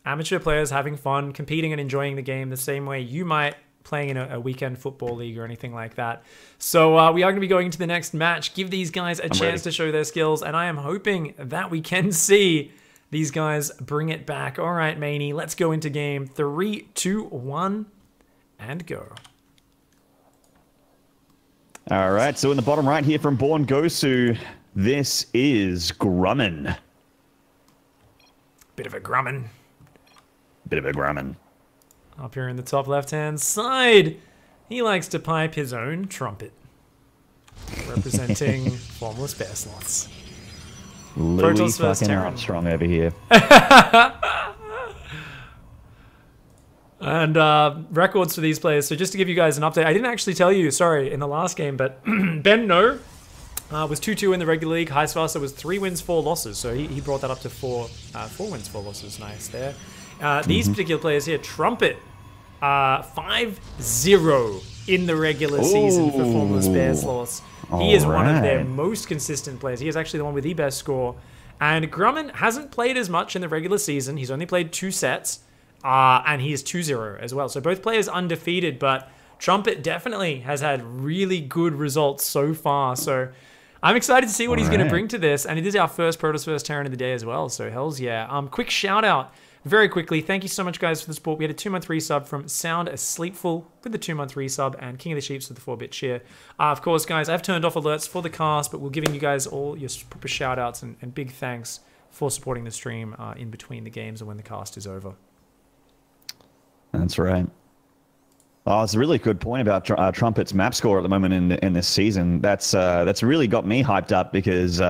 Speaker 1: amateur players having fun, competing and enjoying the game the same way you might playing in a weekend football league or anything like that. So we are going to be going into the next match, give these guys a chance to show their skills, and I am hoping that we can see these guys bring it back. All right, Maney, let's go into game 3, 2, 1, and go.
Speaker 2: All right, so in the bottom right here from Born Gosu, this is Grumman.
Speaker 1: Bit of a Grumman.
Speaker 2: Bit of a Grumman.
Speaker 1: Up here in the top left-hand side, he likes to pipe his own trumpet. Representing Formless Bearsloths.
Speaker 2: Louis fucking Armstrong over here.
Speaker 1: And records for these players. So just to give you guys an update, I didn't actually tell you, sorry, in the last game, but Ben No was 2-2 in the regular league. Icefast was 3 wins, 4 losses. So he brought that up to 4 wins, 4 losses. Nice there. These particular players here, Trumpet, 5-0 in the regular season for Formless Bearsloths. He is one of their most consistent players. He is actually the one with the best score. And Grumman hasn't played as much in the regular season. He's only played 2 sets, and he is 2-0 as well. So both players undefeated, but Trumpet definitely has had really good results so far. So I'm excited to see what he's going to bring to this. And it is our first Protoss First Terran of the day as well. So hells yeah. Quick shout out. Very quickly, thank you so much, guys, for the support. We had a 2-month resub from Sound Asleepful with the 2-month resub, and King of the Sheeps with the 4-bit cheer. Of course, guys, I've turned off alerts for the cast, but we're giving you guys all your proper shout-outs and big thanks for supporting the stream in between the games and when the cast is over.
Speaker 2: That's right. Oh, it's a really good point about Trumpet's map score at the moment in this season. That's really got me hyped up because...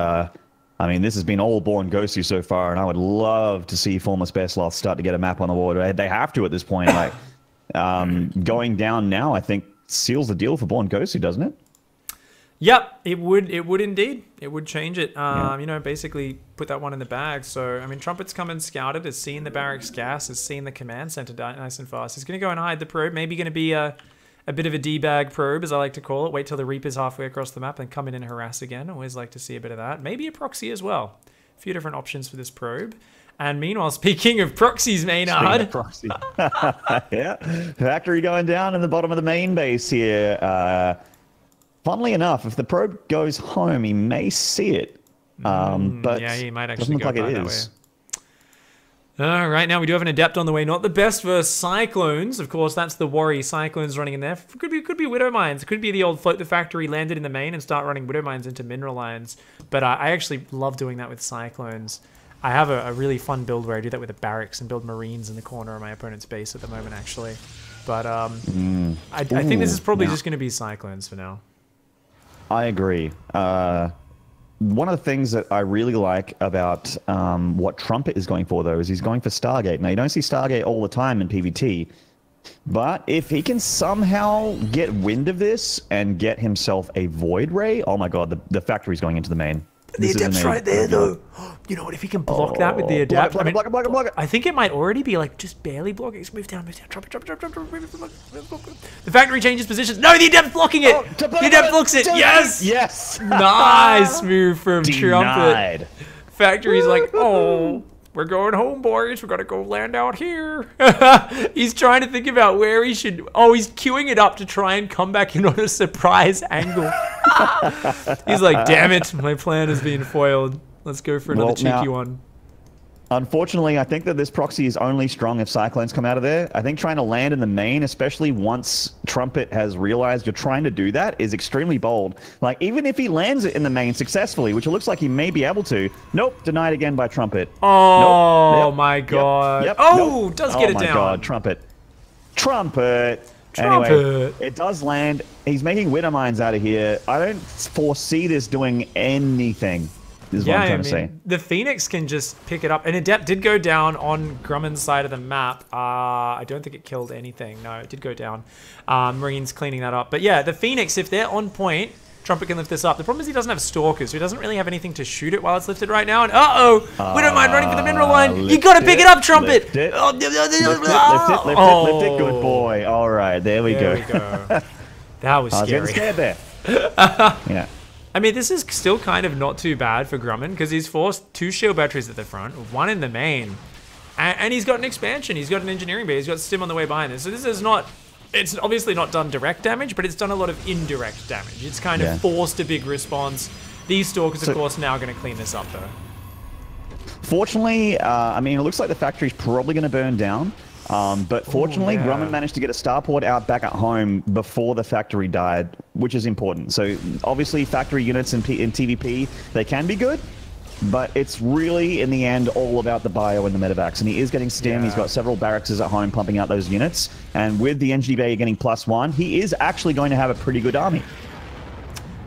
Speaker 2: I mean, this has been all Born Gosu so far, and I would love to see Formless Bearsloths start to get a map on the board. They have to at this point. Like, going down now, I think, seals the deal for Born Gosu, doesn't it?
Speaker 1: Yep, it would indeed. It would change it. Basically put that one in the bag. So, I mean, Trumpet's come and scouted, has seen the barracks gas, has seen the command center nice and fast. He's going to go and hide the probe. Maybe going to be a bit of a D-bag probe, as I like to call it. Wait till the Reaper's halfway across the map and come in and harass again. Always like to see a bit of that. Maybe a proxy as well. A few different options for this probe. And meanwhile, speaking of proxies, Maynard.
Speaker 2: Proxy. Yeah. Factory going down in the bottom of the main base here. Funnily enough, if the probe goes home, he may see it. But
Speaker 1: yeah, he might actually
Speaker 2: doesn't look
Speaker 1: go
Speaker 2: like it
Speaker 1: that
Speaker 2: is.
Speaker 1: way. Right now we do have an Adept on the way. Not the best versus Cyclones. Of course, that's the worry. Cyclones running in there. Could be Widow Mines. It could be the old float the factory landed in the main and start running Widow Mines into mineral lines. But I actually love doing that with Cyclones. I have a really fun build where I do that with the barracks and build Marines in the corner of my opponent's base at the moment, actually. But I think this is probably just going to be Cyclones for now.
Speaker 2: I agree. One of the things that I really like about what Trumpet is going for, though, is he's going for Stargate. Now, you don't see Stargate all the time in PvT, but if he can somehow get wind of this and get himself a Void Ray, oh my god, the factory's going into the main.
Speaker 1: The Adept's right there, though. You know what? If he can block that with the Adept,
Speaker 2: block it.
Speaker 1: I think it might already be like just barely blocking. Move down. Drop it. The factory changes positions. No, the Adept's blocking it. The Adept blocks it. Yes.
Speaker 2: Yes.
Speaker 1: Nice move from
Speaker 2: Denied.
Speaker 1: Trumpet. Factory's like, oh, we're going home, boys. We gotta go land out here. He's trying to think about where he should. Oh, he's queuing it up to try and come back in on a surprise angle. He's like, damn it, my plan has been foiled. Let's go for another cheeky one.
Speaker 2: Unfortunately, I think that this proxy is only strong if Cyclones come out of there. I think trying to land in the main, especially once Trumpet has realized you're trying to do that, is extremely bold. Like, even if he lands it in the main successfully, which it looks like he may be able to, nope, denied again by Trumpet.
Speaker 1: Oh,
Speaker 2: nope.
Speaker 1: my God.
Speaker 2: Yep.
Speaker 1: Oh,
Speaker 2: nope.
Speaker 1: does get it down.
Speaker 2: Oh, my God, Trumpet. Anyway, it does land. He's making Widow Mines out of here. I don't foresee this doing anything. Is what I'm trying to say.
Speaker 1: The Phoenix can just pick it up. An Adept did go down on Grumman's side of the map. I don't think it killed anything. No, it did go down. Marines cleaning that up. But yeah, the Phoenix, if they're on point, Trumpet can lift this up. The problem is he doesn't have Stalkers, so he doesn't really have anything to shoot it while it's lifted right now. And we don't mind running for the mineral line. You gotta pick it up, Trumpet!
Speaker 2: Lift it. Lift it. Good boy. All right, there we go.
Speaker 1: That was scary.
Speaker 2: I was getting scared there. Yeah.
Speaker 1: I mean, this is still kind of not too bad for Grumman because he's forced 2 shield batteries at the front, 1 in the main, and he's got an expansion. He's got an engineering base. He's got Stim on the way behind this. So this is not, it's obviously not done direct damage, but it's done a lot of indirect damage. It's kind of forced a big response. These Stalkers, of course, now going to clean this up, though.
Speaker 2: Fortunately, I mean, it looks like the factory's probably going to burn down. But fortunately, Grumman managed to get a starport out back at home before the factory died, which is important. So obviously, factory units in TVP, they can be good, but it's really, in the end, all about the bio and the medevacs. And he is getting stim. He's got several barracks at home pumping out those units. And with the NG Bay getting +1, he is actually going to have a pretty good army.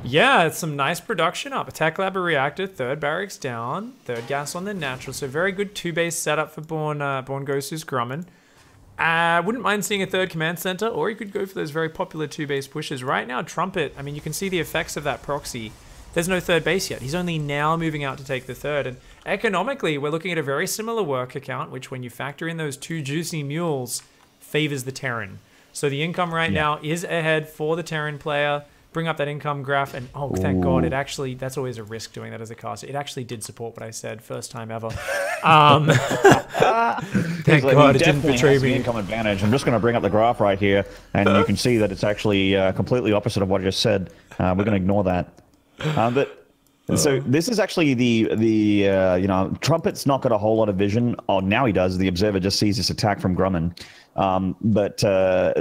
Speaker 1: Yeah, it's some nice production up. Attack lab a reactor, 3rd barracks down, 3rd gas on the natural. So very good 2-base setup for Born Gosu's Grumman. I wouldn't mind seeing a 3rd command center, or you could go for those very popular 2-base pushes. Right now, Trumpet, I mean, you can see the effects of that proxy. There's no 3rd base yet. He's only now moving out to take the 3rd. And economically, we're looking at a very similar work account, which when you factor in those 2 juicy mules, favors the Terran. So the income right now is ahead for the Terran player. Bring up that income graph, and oh, thank God, it actually, that's always a risk doing that as a caster. It actually did support what I said, first time ever. Thank God, it didn't betray me.
Speaker 2: Income advantage. I'm just going to bring up the graph right here, and you can see that it's actually completely opposite of what I just said. We're going to ignore that. So this is actually you know, Trumpet's not got a whole lot of vision. Oh, now he does. The Observer just sees this attack from Grumman. But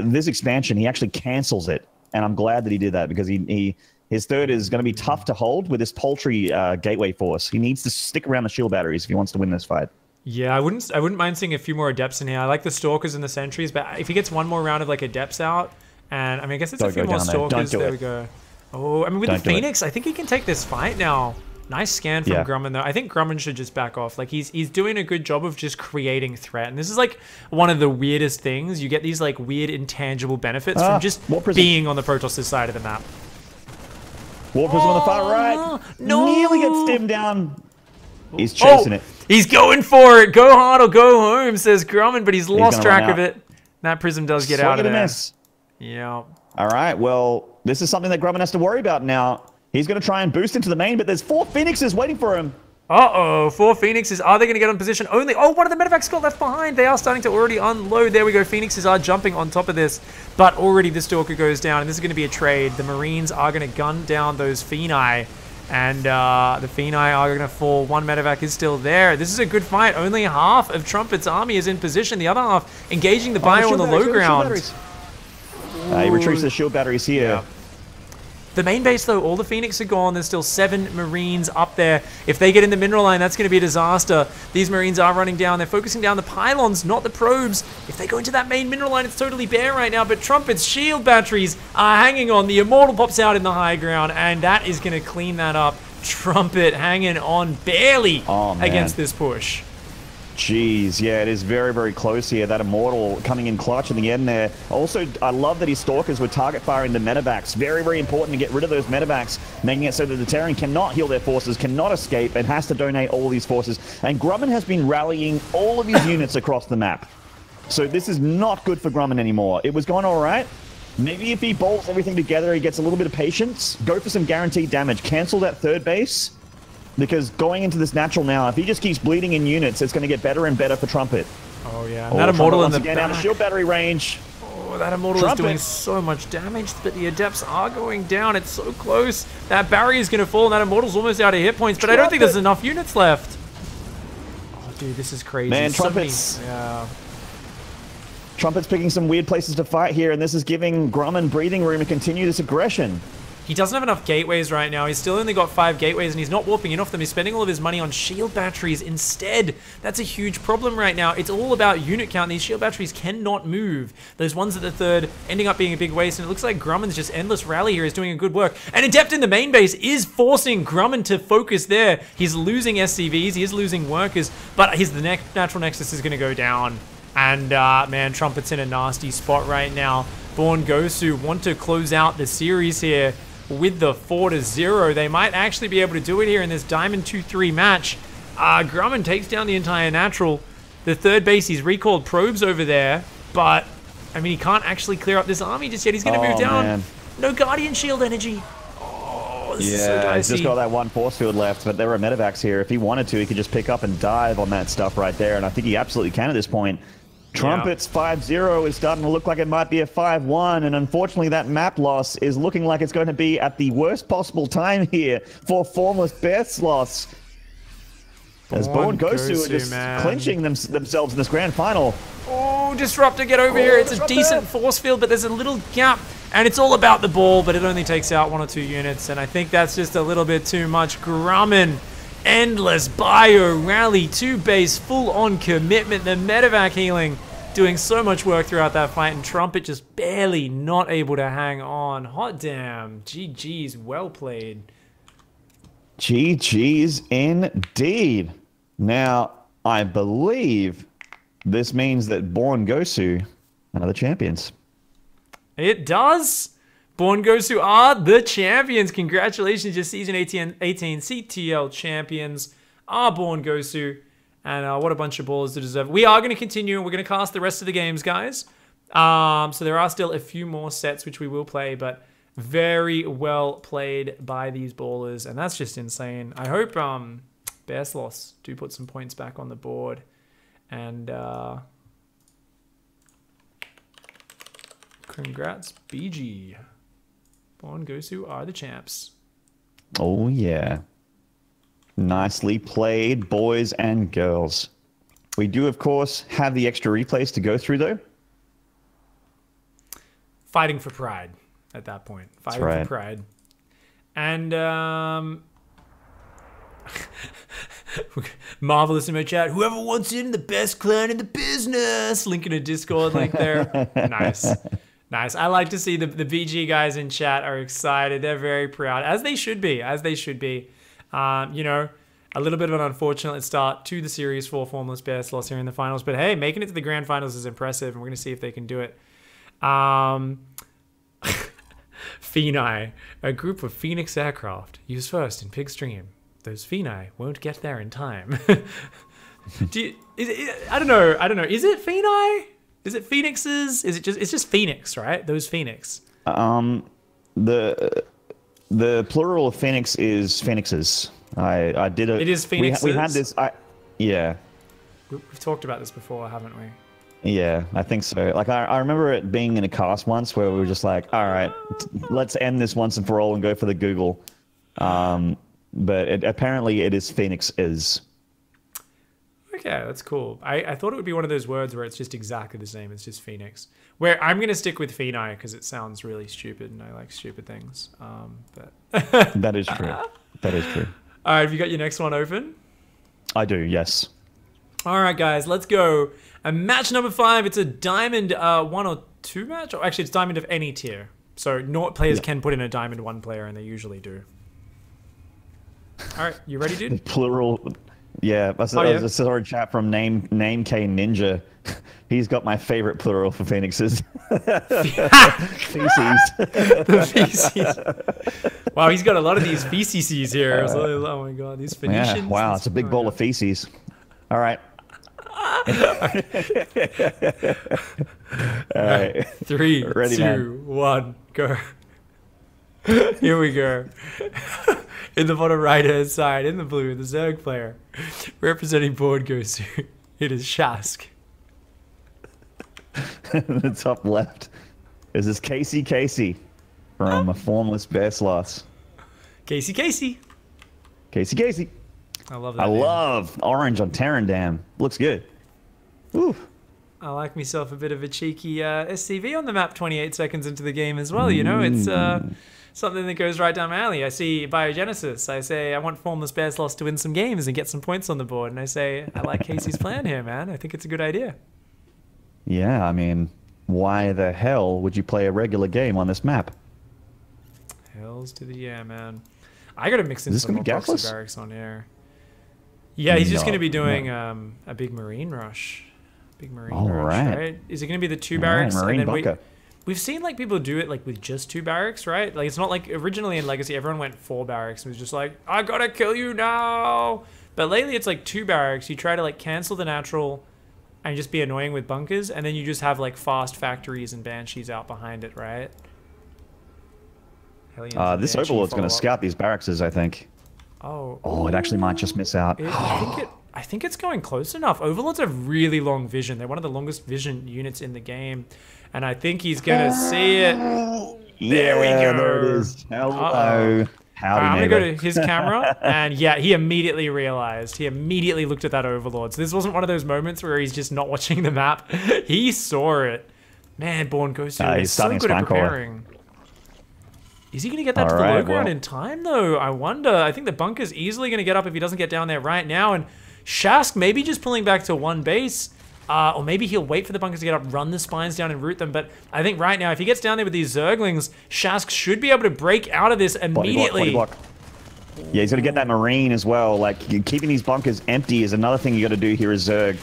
Speaker 2: this expansion, he actually cancels it. And I'm glad that he did that because his 3rd is going to be tough to hold with this paltry gateway force. He needs to stick around the shield batteries if he wants to win this fight.
Speaker 1: Yeah, I wouldn't mind seeing a few more Adepts in here. I like the Stalkers and the Sentries, but if he gets one more round of like Adepts out, and I mean, I guess it's a few more Stalkers. There we go. Oh, I mean, with the Phoenix, I think he can take this fight now. Nice scan from Grumman, though. I think Grumman should just back off. Like, he's doing a good job of just creating threat. And this is, like, one of the weirdest things. You get these, like, weird intangible benefits from just being on the Protoss' side of the map.
Speaker 2: War Prism on the far right. No! Nearly gets stimmed down. He's chasing it.
Speaker 1: He's going for it. Go hard or go home, says Grumman, but he's lost track of it. That Prism does get out of there. Yeah.
Speaker 2: All right, well, this is something that Grumman has to worry about now. He's going to try and boost into the main, but there's 4 Phoenixes waiting for him.
Speaker 1: Uh-oh, 4 Phoenixes. Are they going to get on position only? Oh, one of the medevacs got left behind. They are starting to already unload. There we go. Phoenixes are jumping on top of this. But already the Stalker goes down, and this is going to be a trade. The Marines are going to gun down those Phenai. And the Phenai are going to fall. One medevac is still there. This is a good fight. Only half of Trumpet's army is in position. The other half engaging the bio on the low ground.
Speaker 2: He retreats the shield batteries here.
Speaker 1: Yeah. The main base, though, all the Phoenix are gone. There's still 7 Marines up there. If they get in the mineral line, that's going to be a disaster. These Marines are running down. They're focusing down the pylons, not the probes. If they go into that main mineral line, it's totally bare right now. But Trumpet's shield batteries are hanging on. The Immortal pops out in the high ground, and that is going to clean that up. Trumpet hanging on barely against this push.
Speaker 2: Jeez, yeah, it is very, very close here. That Immortal coming in clutch in the end there. Also, I love that his Stalkers were target firing the medevacs. Very, very important to get rid of those medevacs, making it so that the Terran cannot heal their forces, cannot escape, and has to donate all these forces. And Grumman has been rallying all of his units across the map. So this is not good for Grumman anymore. It was going all right. Maybe if he bolts everything together, he gets a little bit of patience. Go for some guaranteed damage. Cancel that third base. Because going into this natural now, if he just keeps bleeding in units, it's going to get better and better for Trumpet.
Speaker 1: Oh, yeah. And that Immortal in the
Speaker 2: back. Out of shield battery range.
Speaker 1: Oh, that Immortal is doing so much damage, but the Adepts are going down. It's so close. That barrier is going to fall, and that Immortal's almost out of hit points, but I don't think there's enough units left. Oh, dude, this is crazy.
Speaker 2: Man, Trumpet's...
Speaker 1: Yeah.
Speaker 2: Trumpet's picking some weird places to fight here, and this is giving Grumman breathing room to continue this aggression.
Speaker 1: He doesn't have enough gateways right now. He's still only got 5 gateways, and he's not warping in off them. He's spending all of his money on shield batteries instead. That's a huge problem right now. It's all about unit count. These shield batteries cannot move. Those ones at the third ending up being a big waste, and it looks like Grumman's just endless rally here is doing a good work. And Adept in the main base is forcing Grumman to focus there. He's losing SCVs. He is losing workers, but the natural nexus is going to go down. And, man, Trumpet's in a nasty spot right now. Born Gosu want to close out the series here with the 4-0. They might actually be able to do it here in this Diamond 2-3 match. Grumman takes down the entire natural. The third base, he's recalled probes over there, but, I mean, he can't actually clear up this army just yet. He's going to move down. Man. No Guardian Shield energy. Oh, this is so dicey.
Speaker 2: He's just got that one force field left, but there are medevacs here. If he wanted to, he could just pick up and dive on that stuff right there, and I think he absolutely can at this point. Trumpet's 5-0 is starting to look like it might be a 5-1, and unfortunately that map loss is looking like it's going to be at the worst possible time here for Formless Bearsloths. As Born Gosu are just clinching themselves in this grand final.
Speaker 1: Oh, Disruptor, get over here. It's a decent force field, but there's a little gap, and it's all about the ball, but it only takes out 1 or 2 units, and I think that's just a little bit too much. Grumman, endless bio rally, 2 base, full-on commitment. The medevac healing doing so much work throughout that fight, and Trumpet just barely not able to hang on. Hot damn. GG's, well played.
Speaker 2: GG's indeed. Now, I believe this means that Born Gosu are the champions.
Speaker 1: It does. Born Gosu are the champions. Congratulations, your Season 18 CTL champions are Born Gosu. And what a bunch of ballers to deserve. We are going to continue, and we're going to cast the rest of the games, guys. So there are still a few more sets which we will play, but very well played by these ballers. And that's just insane. I hope Bearsloths do put some points back on the board. And congrats, BG. Born Gosu are the champs.
Speaker 2: Oh, yeah. Nicely played, boys and girls. We do, of course, have the extra replays to go through, though.
Speaker 1: Fighting for pride at that point. Fighting for pride. And, Marvelous in my chat. Whoever wants in, the best clan in the business. Link in a Discord link there. Nice. Nice. I like to see the BG guys in chat are excited. They're very proud, as they should be. As they should be. You know, a little bit of an unfortunate start to the series for Formless Bearsloths here in the finals. But hey, making it to the grand finals is impressive, and we're going to see if they can do it. Phenai, a group of Phoenix aircraft used first in Pigstream. Those Phenai won't get there in time. I don't know. Is it Phenai? Is it Phoenixes? Is it just? It's just Phoenix, right? Those Phoenix.
Speaker 2: The plural of Phoenix is Phoenixes. I did it.
Speaker 1: It is Phoenix's?
Speaker 2: We had this. Yeah.
Speaker 1: We've talked about this before, haven't we?
Speaker 2: Yeah, I think so. Like, I remember it being in a cast once where we were just like, all right, let's end this once and for all and go for the Google. But apparently it is Phoenix's.
Speaker 1: Okay, that's cool. I thought it would be one of those words where it's just exactly the same. It's just Phoenix. Where I'm going to stick with Phenai because it sounds really stupid and I like stupid things. But
Speaker 2: That is true. That is true.
Speaker 1: All right, have you got your next one open?
Speaker 2: I do, yes.
Speaker 1: All right, guys, let's go. Match number 5. It's a Diamond 1 or 2 match. Or actually, it's Diamond of any tier. So not players can put in a Diamond 1 player, and they usually do. All right, you ready, dude?
Speaker 2: Plural. Yeah, I saw a chat from Name K Ninja. He's got my favorite plural for Phoenixes. Feces.
Speaker 1: The feces. Wow, he's got a lot of these feces here. Oh my god, these Phoenicians.
Speaker 2: Yeah, wow, it's a big bowl of feces. All right. All right.
Speaker 1: 3,
Speaker 2: Ready,
Speaker 1: 2,
Speaker 2: man.
Speaker 1: 1, go. Here we go. In the bottom right hand side, in the blue, the Zerg player. Representing board Gosu. It is Shask.
Speaker 2: The top left is this Casey from a Formless Bearsloths.
Speaker 1: Casey.
Speaker 2: Casey.
Speaker 1: I love that.
Speaker 2: I
Speaker 1: name.
Speaker 2: love orange on Terrandam. Looks good. Ooh.
Speaker 1: I like myself a bit of a cheeky SCV on the map 28 seconds into the game as well. You know, it's something that goes right down my alley. I see Biogenesis. I say, I want Formless Bearsloths to win some games and get some points on the board. And I say, I like Casey's plan here, man. I think it's a good idea.
Speaker 2: Yeah, I mean, why the hell would you play a regular game on this map?
Speaker 1: Hells to the yeah, man. I got to mix in
Speaker 2: Is this
Speaker 1: some
Speaker 2: gonna
Speaker 1: more
Speaker 2: be
Speaker 1: Boxer
Speaker 2: gasless?
Speaker 1: Barracks on air. Yeah, he's just
Speaker 2: No,
Speaker 1: going to be doing
Speaker 2: no.
Speaker 1: a big Marine rush. Big Marine
Speaker 2: All
Speaker 1: rush,
Speaker 2: right.
Speaker 1: right? Is it going to be the 2
Speaker 2: All
Speaker 1: barracks?
Speaker 2: right, Marine
Speaker 1: and then
Speaker 2: bunker.
Speaker 1: we've seen like people do it like with just 2 barracks, right? Like it's not like originally in Legacy everyone went 4 barracks and was just like, I gotta kill you now. But lately it's like 2 barracks. You try to like cancel the natural and just be annoying with bunkers, and then you just have like fast factories and banshees out behind it, right? Hellions and
Speaker 2: This
Speaker 1: Banshee
Speaker 2: Overlord's going
Speaker 1: follow
Speaker 2: to
Speaker 1: up.
Speaker 2: scout these barracks, I think. Oh, it actually might just miss out.
Speaker 1: I think it's going close enough. Overlords have really long vision. They're one of the longest vision units in the game. And I think he's going to see it. There we go.
Speaker 2: There it is. Hello.
Speaker 1: Uh-oh.
Speaker 2: Howdy,
Speaker 1: I'm going
Speaker 2: neighbor.
Speaker 1: to go to his camera. And yeah, he immediately realized. He immediately looked at that Overlord. So this wasn't one of those moments where he's just not watching the map. He saw it. Man, Born Gosu
Speaker 2: He's
Speaker 1: is so
Speaker 2: starting
Speaker 1: good at
Speaker 2: spine crawler.
Speaker 1: preparing. Is he going to get that to the
Speaker 2: Alright,
Speaker 1: low ground
Speaker 2: well.
Speaker 1: in time, though? I wonder. I think the bunker's easily going to get up if he doesn't get down there right now. And Shask maybe just pulling back to 1 base. Or maybe he'll wait for the bunkers to get up, run the spines down and root them. But I think right now, if he gets down there with these Zerglings, Shask should be able to break out of this immediately.
Speaker 2: Body block. Yeah, he's going to get that Marine as well. Like, keeping these bunkers empty is another thing you got to do here as Zerg.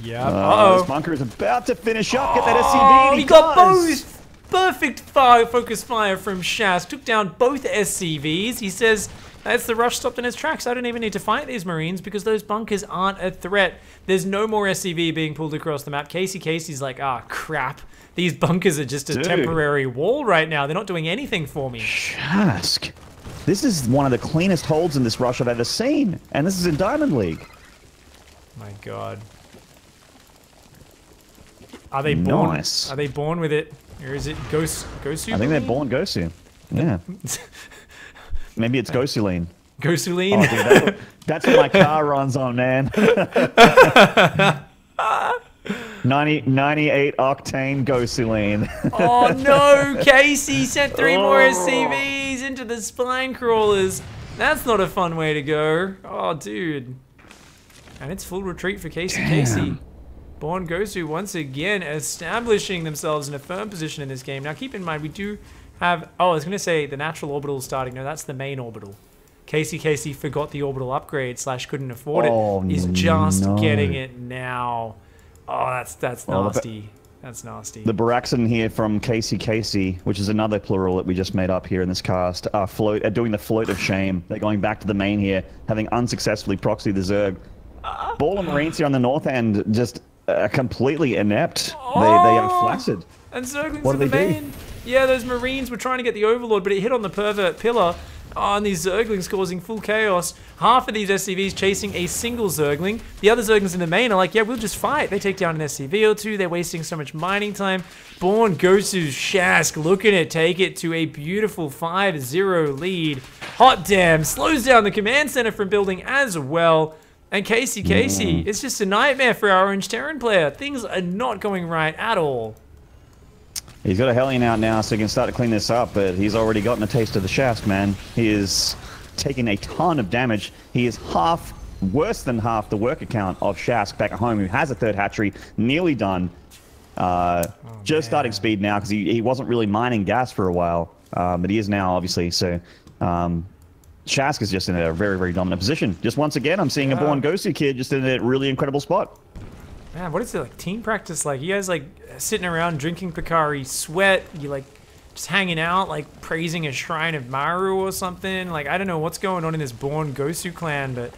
Speaker 1: Yeah.
Speaker 2: This bunker is about to finish up. Get that SCV.
Speaker 1: Oh,
Speaker 2: and
Speaker 1: he got
Speaker 2: does.
Speaker 1: both. Perfect focus fire from Shask. Took down both SCVs. He says, that's the rush stopped in his tracks. I don't even need to fight these Marines because those bunkers aren't a threat. There's no more SCV being pulled across the map. Casey's like, ah, crap. These bunkers are just a temporary wall right now. They're not doing anything for me.
Speaker 2: Shask. This is one of the cleanest holds in this rush I've ever seen. And this is in Diamond League.
Speaker 1: My God. Are they born?
Speaker 2: Nice.
Speaker 1: Are they born with it? Or is it Gosu?
Speaker 2: I think they're born Gosu. Yeah. Maybe it's Gosuline.
Speaker 1: Gosuline?
Speaker 2: Oh, dude, that's what my car runs on, man. 98 octane Gosuline.
Speaker 1: Oh no, Casey sent 3 more SCVs into the spine crawlers. That's not a fun way to go. Oh, dude. And it's full retreat for Casey. Born Gosu once again establishing themselves in a firm position in this game. Now keep in mind, we do have... Oh, I was going to say the natural orbital starting. No, that's the main orbital. Casey forgot the orbital upgrade / couldn't afford it. He's just getting it now. Oh, that's nasty. That's nasty.
Speaker 2: The Baraxan here from Casey, which is another plural that we just made up here in this cast, are doing the float of shame. They're going back to the main here, having unsuccessfully proxied the Zerg. Ball and Marines here on the north end just completely inept. They are flaccid.
Speaker 1: And Zerglings
Speaker 2: What
Speaker 1: in
Speaker 2: do
Speaker 1: the
Speaker 2: they do?
Speaker 1: main. Yeah, those Marines were trying to get the Overlord, but it hit on the pervert pillar. Oh, and these Zerglings causing full chaos. Half of these SCVs chasing a single Zergling. The other Zerglings in the main are like, yeah, we'll just fight. They take down an SCV or two. They're wasting so much mining time. Born Gosu Shask looking to take it to a beautiful 5-0 lead. Hot damn. Slows down the command center from building as well. And Casey, it's just a nightmare for our Orange Terran player. Things are not going right at all.
Speaker 2: He's got a Hellion out now, so he can start to clean this up, but he's already gotten a taste of the Shask, man. He is taking a ton of damage. He is worse than half the worker count of Shask back at home, who has a third hatchery, nearly done. Just starting speed now, because he wasn't really mining gas for a while, but he is now, obviously, so... Shask is just in a very, very dominant position. Just once again, I'm seeing a Born Gosu kid just in a really incredible spot.
Speaker 1: Man, what is it like team practice like? You guys like sitting around drinking Picari sweat, you like just hanging out, like praising a shrine of Maru or something? Like, I don't know what's going on in this Born Gosu clan, but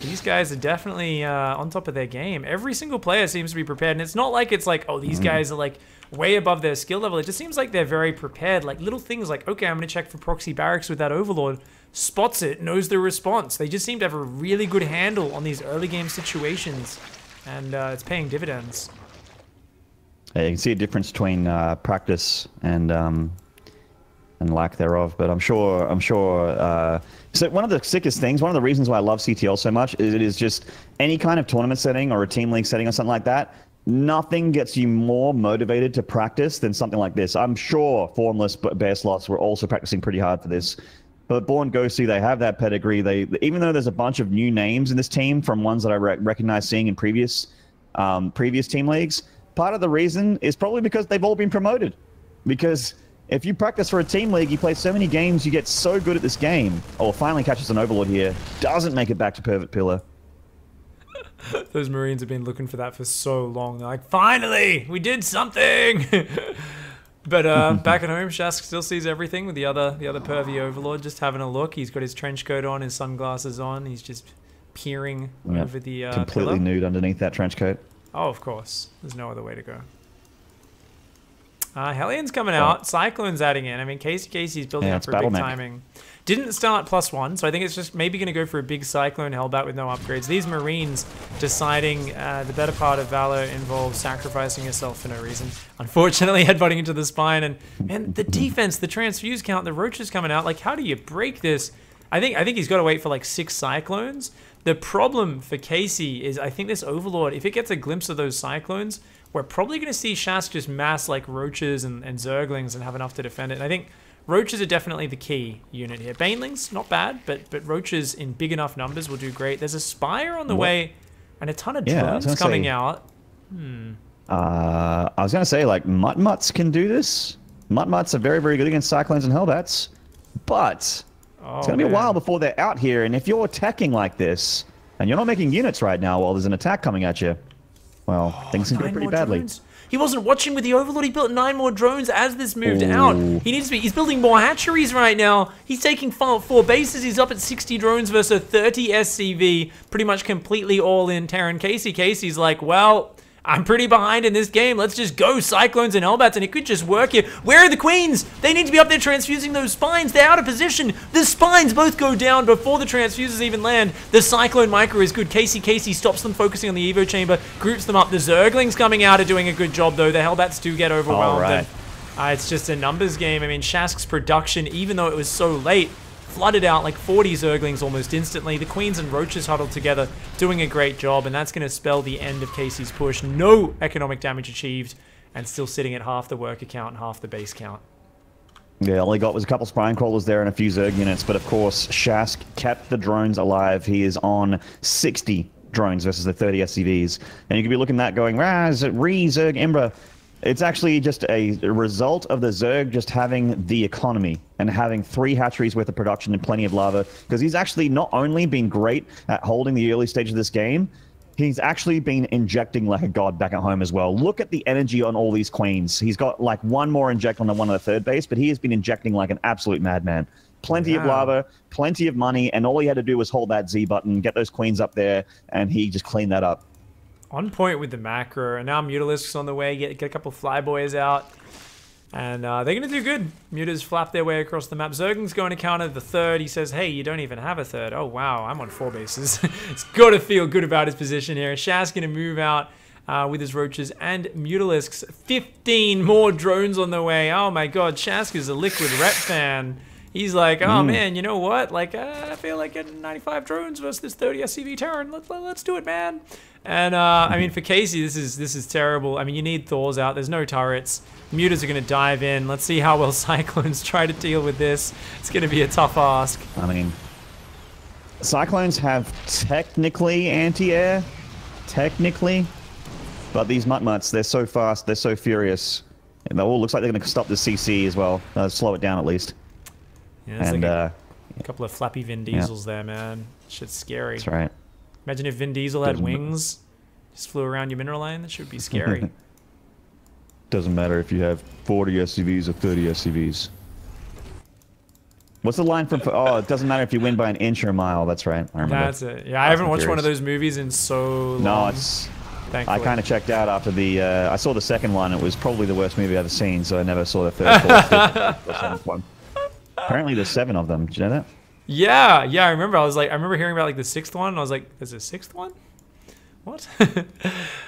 Speaker 1: these guys are definitely on top of their game. Every single player seems to be prepared, and it's not like it's like, oh, these guys are like way above their skill level. It just seems like they're very prepared. Like little things like, okay, I'm gonna check for proxy barracks with that Overlord. Spots it, knows the response. They just seem to have a really good handle on these early game situations, and it's paying dividends.
Speaker 2: Yeah, you can see a difference between practice and lack thereof. But I'm sure. So one of the sickest things, one of the reasons why I love CTL so much, is it is just any kind of tournament setting or a team league setting or something like that. Nothing gets you more motivated to practice than something like this. I'm sure Formless Bearsloths were also practicing pretty hard for this. But Born Gosu, they have that pedigree. Even though there's a bunch of new names in this team from ones that I recognize seeing in previous team leagues, part of the reason is probably because they've all been promoted. Because if you practice for a team league, you play so many games, you get so good at this game. Oh, finally catches an Overlord here. Doesn't make it back to Pervert Pillar.
Speaker 1: Those Marines have been looking for that for so long. They're like, finally, we did something. But back at home, Shask still sees everything with the other pervy Overlord just having a look. He's got his trench coat on, his sunglasses on. He's just peering over the
Speaker 2: completely
Speaker 1: pillar.
Speaker 2: Nude underneath that trench coat.
Speaker 1: Oh, of course. There's no other way to go. Hellion's coming out. Cyclone's adding in. I mean, Casey's building up for big timing. Didn't start +1, so I think it's just maybe going to go for a big Cyclone Hellbat with no upgrades. These Marines deciding the better part of Valor involves sacrificing yourself for no reason. Unfortunately, headbutting into the spine, and the defense, the transfuse count, the Roaches coming out. Like, how do you break this? I think he's got to wait for like 6 Cyclones. The problem for Casey is I think this Overlord, if it gets a glimpse of those Cyclones, we're probably going to see Shask just mass like Roaches and Zerglings and have enough to defend it. And I think Roaches are definitely the key unit here. Banelings, not bad, but Roaches in big enough numbers will do great. There's a Spire on the way and a ton of drones coming out.
Speaker 2: I was going to say, like, Mutt-Mutts can do this. Mutt-Mutts are very, very good against Cyclones and Hellbats. But it's going to be a while before they're out here. And if you're attacking like this, and you're not making units right now while there's an attack coming at you, well, things can go pretty badly.
Speaker 1: Drones. He wasn't watching with the Overlord. He built 9 more drones as this moved out. He needs to be. He's building more hatcheries right now. He's taking 4 bases. He's up at 60 drones versus a 30 SCV. Pretty much completely all in Terran Casey. Casey's like, well, I'm pretty behind in this game. Let's just go Cyclones and Hellbats, and it could just work here. Where are the Queens? They need to be up there transfusing those spines. They're out of position. The spines both go down before the transfuses even land. The Cyclone Micro is good. Casey stops them focusing on the Evo Chamber, groups them up. The Zerglings coming out are doing a good job, though. The Hellbats do get overwhelmed. It's just a numbers game. I mean, Shask's production, even though it was so late, flooded out like 40 Zerglings almost instantly. The Queens and Roaches huddled together, doing a great job, and that's going to spell the end of Casey's push. No economic damage achieved, and still sitting at half the worker count and half the base count.
Speaker 2: Yeah, all he got was a couple Spine Crawlers there and a few Zerg units, but of course, Shask kept the drones alive. He is on 60 drones versus the 30 SCVs. And you could be looking at that going, is it Zerg Imbra? It's actually just a result of the Zerg just having the economy and having 3 hatcheries worth of production and plenty of lava. Because he's actually not only been great at holding the early stage of this game, he's actually been injecting like a god back at home as well. Look at the energy on all these Queens. He's got like 1 more inject on the one on the 3rd base, but he has been injecting like an absolute madman. Plenty of lava, plenty of money, and all he had to do was hold that Z button, get those Queens up there, and he just cleaned that up. On
Speaker 1: point with the macro, and now Mutalisks on the way. Get a couple Flyboys out. And they're going to do good. Mutas flap their way across the map. Zergen's going to counter the third. He says, hey, you don't even have a third. Oh, wow, I'm on 4 bases. It's got to feel good about his position here. Shaz going to move out with his roaches and Mutalisks. 15 more drones on the way. Oh, my God. Shask is a liquid rep fan. He's like, oh, man, you know what? Like, I feel like getting 95 drones versus this 30 SCV Terran. Let's do it, man. And, I mean, for Casey, this is terrible. I mean, you need Thors out. There's no turrets. Mutas are going to dive in. Let's see how well Cyclones try to deal with this. It's going to be a tough ask.
Speaker 2: I mean, Cyclones have technically anti-air. Technically. But these Mutt-Mutts, they're so fast. They're so furious. And it all looks like they're going to stop the CC as well. Slow it down at least.
Speaker 1: Yeah, there's like a couple of flappy Vin Diesels there, man. Shit's scary.
Speaker 2: That's right.
Speaker 1: Imagine if Vin Diesel had wings, just flew around your mineral line. That should be scary.
Speaker 2: Doesn't matter if you have 40 SCVs or 30 SCVs. What's the line from? Oh, it doesn't matter if you win by an inch or a mile. That's right. I remember.
Speaker 1: That's it. Yeah, I haven't watched one of those movies in so long.
Speaker 2: No, it's. Thankfully. I kind of checked out after the. I saw the second one. It was probably the worst movie I've ever seen. So I never saw the third, fourth, fifth, or seventh one. Apparently, there's 7 of them. Did you know that?
Speaker 1: Yeah, I remember. I remember hearing about like the 6th one. And I was like, "There's a 6th one? What?"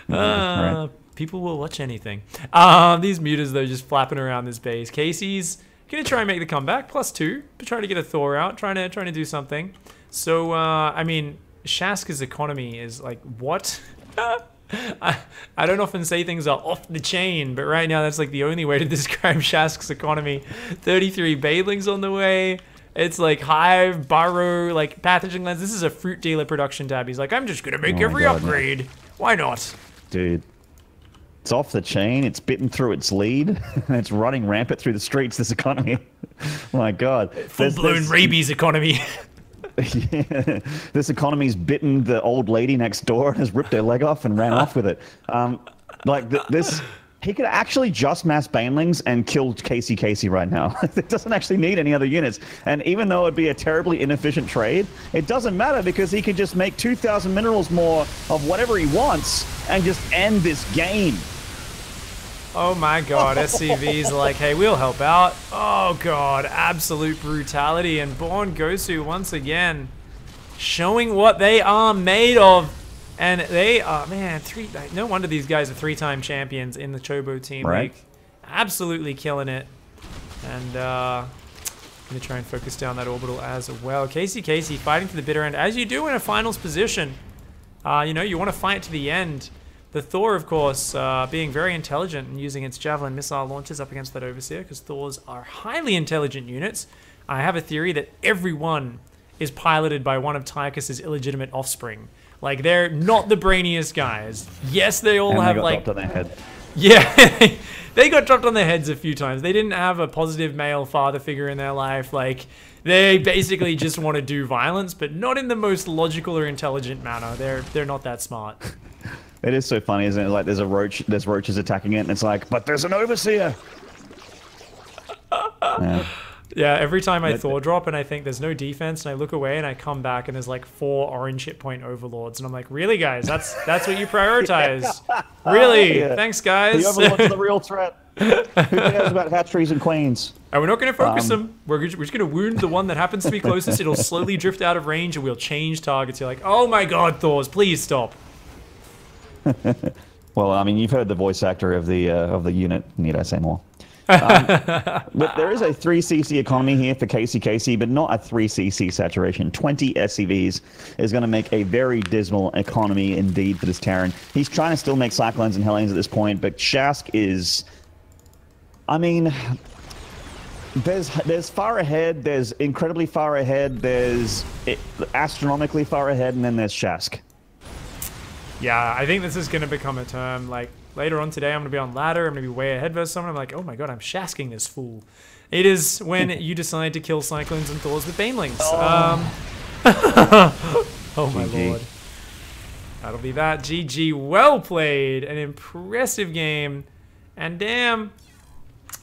Speaker 1: Right. People will watch anything. These Mutas though just flapping around this base. Casey's gonna try and make the comeback, +2, but trying to get a Thor out, trying to do something. So I mean, Shaska's economy is like what? I don't often say things are off the chain, but right now that's like the only way to describe Shask's economy. 33 Badlings on the way. It's like Hive, Burrow, like Pathogen Lens. This is a fruit dealer production tab. He's like, I'm just gonna make every upgrade. No. Why not?
Speaker 2: Dude. It's off the chain, it's bitten through its lead, and it's running rampant through the streets, this economy. My God.
Speaker 1: Full-blown rabies economy.
Speaker 2: Yeah, this economy's bitten the old lady next door and has ripped her leg off and ran off with it. This, he could actually just mass Banelings and kill Casey right now. It doesn't actually need any other units. And even though it'd be a terribly inefficient trade, it doesn't matter because he could just make 2,000 minerals more of whatever he wants and just end this game.
Speaker 1: Oh my God, SCVs are like, hey, we'll help out. Oh God, absolute brutality. And Born Gosu once again showing what they are made of. And they are, man, no wonder these guys are 3-time champions in the Chobo team.
Speaker 2: Right.
Speaker 1: Like, absolutely killing it. And I'm going to try and focus down that orbital as well. Casey fighting to the bitter end, as you do in a finals position. You know, you want to fight to the end. The Thor, of course, being very intelligent and using its Javelin missile launchers up against that Overseer, because Thors are highly intelligent units. I have a theory that everyone is piloted by one of Tychus's illegitimate offspring. Like, they're not the brainiest guys. Yes, they all have, like...
Speaker 2: dropped on their head.
Speaker 1: Yeah, they got dropped on their heads a few times. They didn't have a positive male father figure in their life. Like, they basically just want to do violence, but not in the most logical or intelligent manner. They're not that smart.
Speaker 2: It is so funny, isn't it? Like, there's roaches attacking it, and it's like, but there's an Overseer!
Speaker 1: Yeah, every time I Thor drop and I think there's no defense, and I look away and I come back and there's like 4 orange hit point overlords, and I'm like, really, guys? That's what you prioritize? Really? Yeah. Thanks, guys.
Speaker 2: The overlords are the real threat. Who cares about hatcheries and queens?
Speaker 1: And we're not going to focus them. We're just going to wound the one that happens to be closest. It'll slowly drift out of range, and we'll change targets. You're like, oh my God, Thors, please stop.
Speaker 2: Well, I mean, you've heard the voice actor of the unit. Need I say more? But there is a 3cc economy here for Casey, but not a 3cc saturation. 20 SCVs is going to make a very dismal economy indeed for this Terran. He's trying to still make Cyclones and Hellions at this point, but Shask is... I mean... There's far ahead, there's incredibly far ahead, there's astronomically far ahead, and then there's Shask.
Speaker 1: Yeah, I think this is going to become a term, like, later on today I'm going to be on ladder, I'm going to be way ahead versus someone, I'm like, oh my God, I'm Shasking this fool. It is when you decide to kill Cyclones and Thors with Banelings. Oh my Lord. That'll be that. GG, well played, an impressive game, and damn,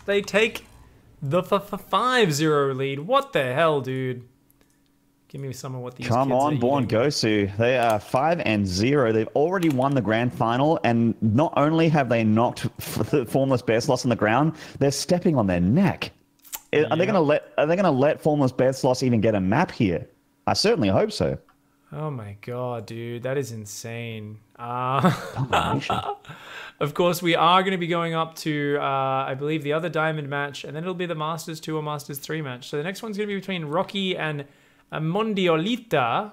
Speaker 1: they take the 5-0 lead. What the hell, dude? Give me some of what these
Speaker 2: Come
Speaker 1: kids
Speaker 2: on,
Speaker 1: are
Speaker 2: Born
Speaker 1: eating.
Speaker 2: Gosu. They are 5-0. They've already won the grand final, and not only have they knocked the Formless Bearsloths on the ground, they're stepping on their neck. Are they gonna let Formless Bearsloths even get a map here? I certainly hope so.
Speaker 1: Oh my god, dude, that is insane.
Speaker 2: Domination.
Speaker 1: Of course, we are going to be going up to, I believe, the other Diamond match, and then it'll be the Masters 2 or Masters 3 match. So the next one's going to be between Rocky and Mondiolita.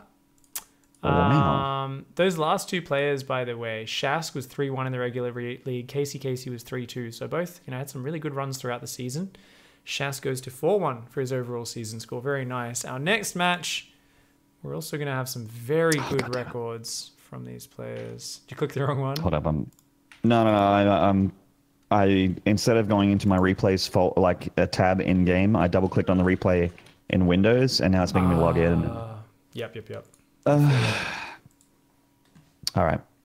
Speaker 2: Wow.
Speaker 1: Those last two players, by the way, Shask was 3-1 in the regular league, Casey was 3-2. So both, had some really good runs throughout the season. Shask goes to 4-1 for his overall season score. Very nice. Our next match, we're also going to have some very good records from these players. Did you click the wrong one?
Speaker 2: Hold up. No. I instead of going into my replays for like a tab in game, I double clicked on the replay in Windows, and now it's making me log in.
Speaker 1: Yep.
Speaker 2: All right.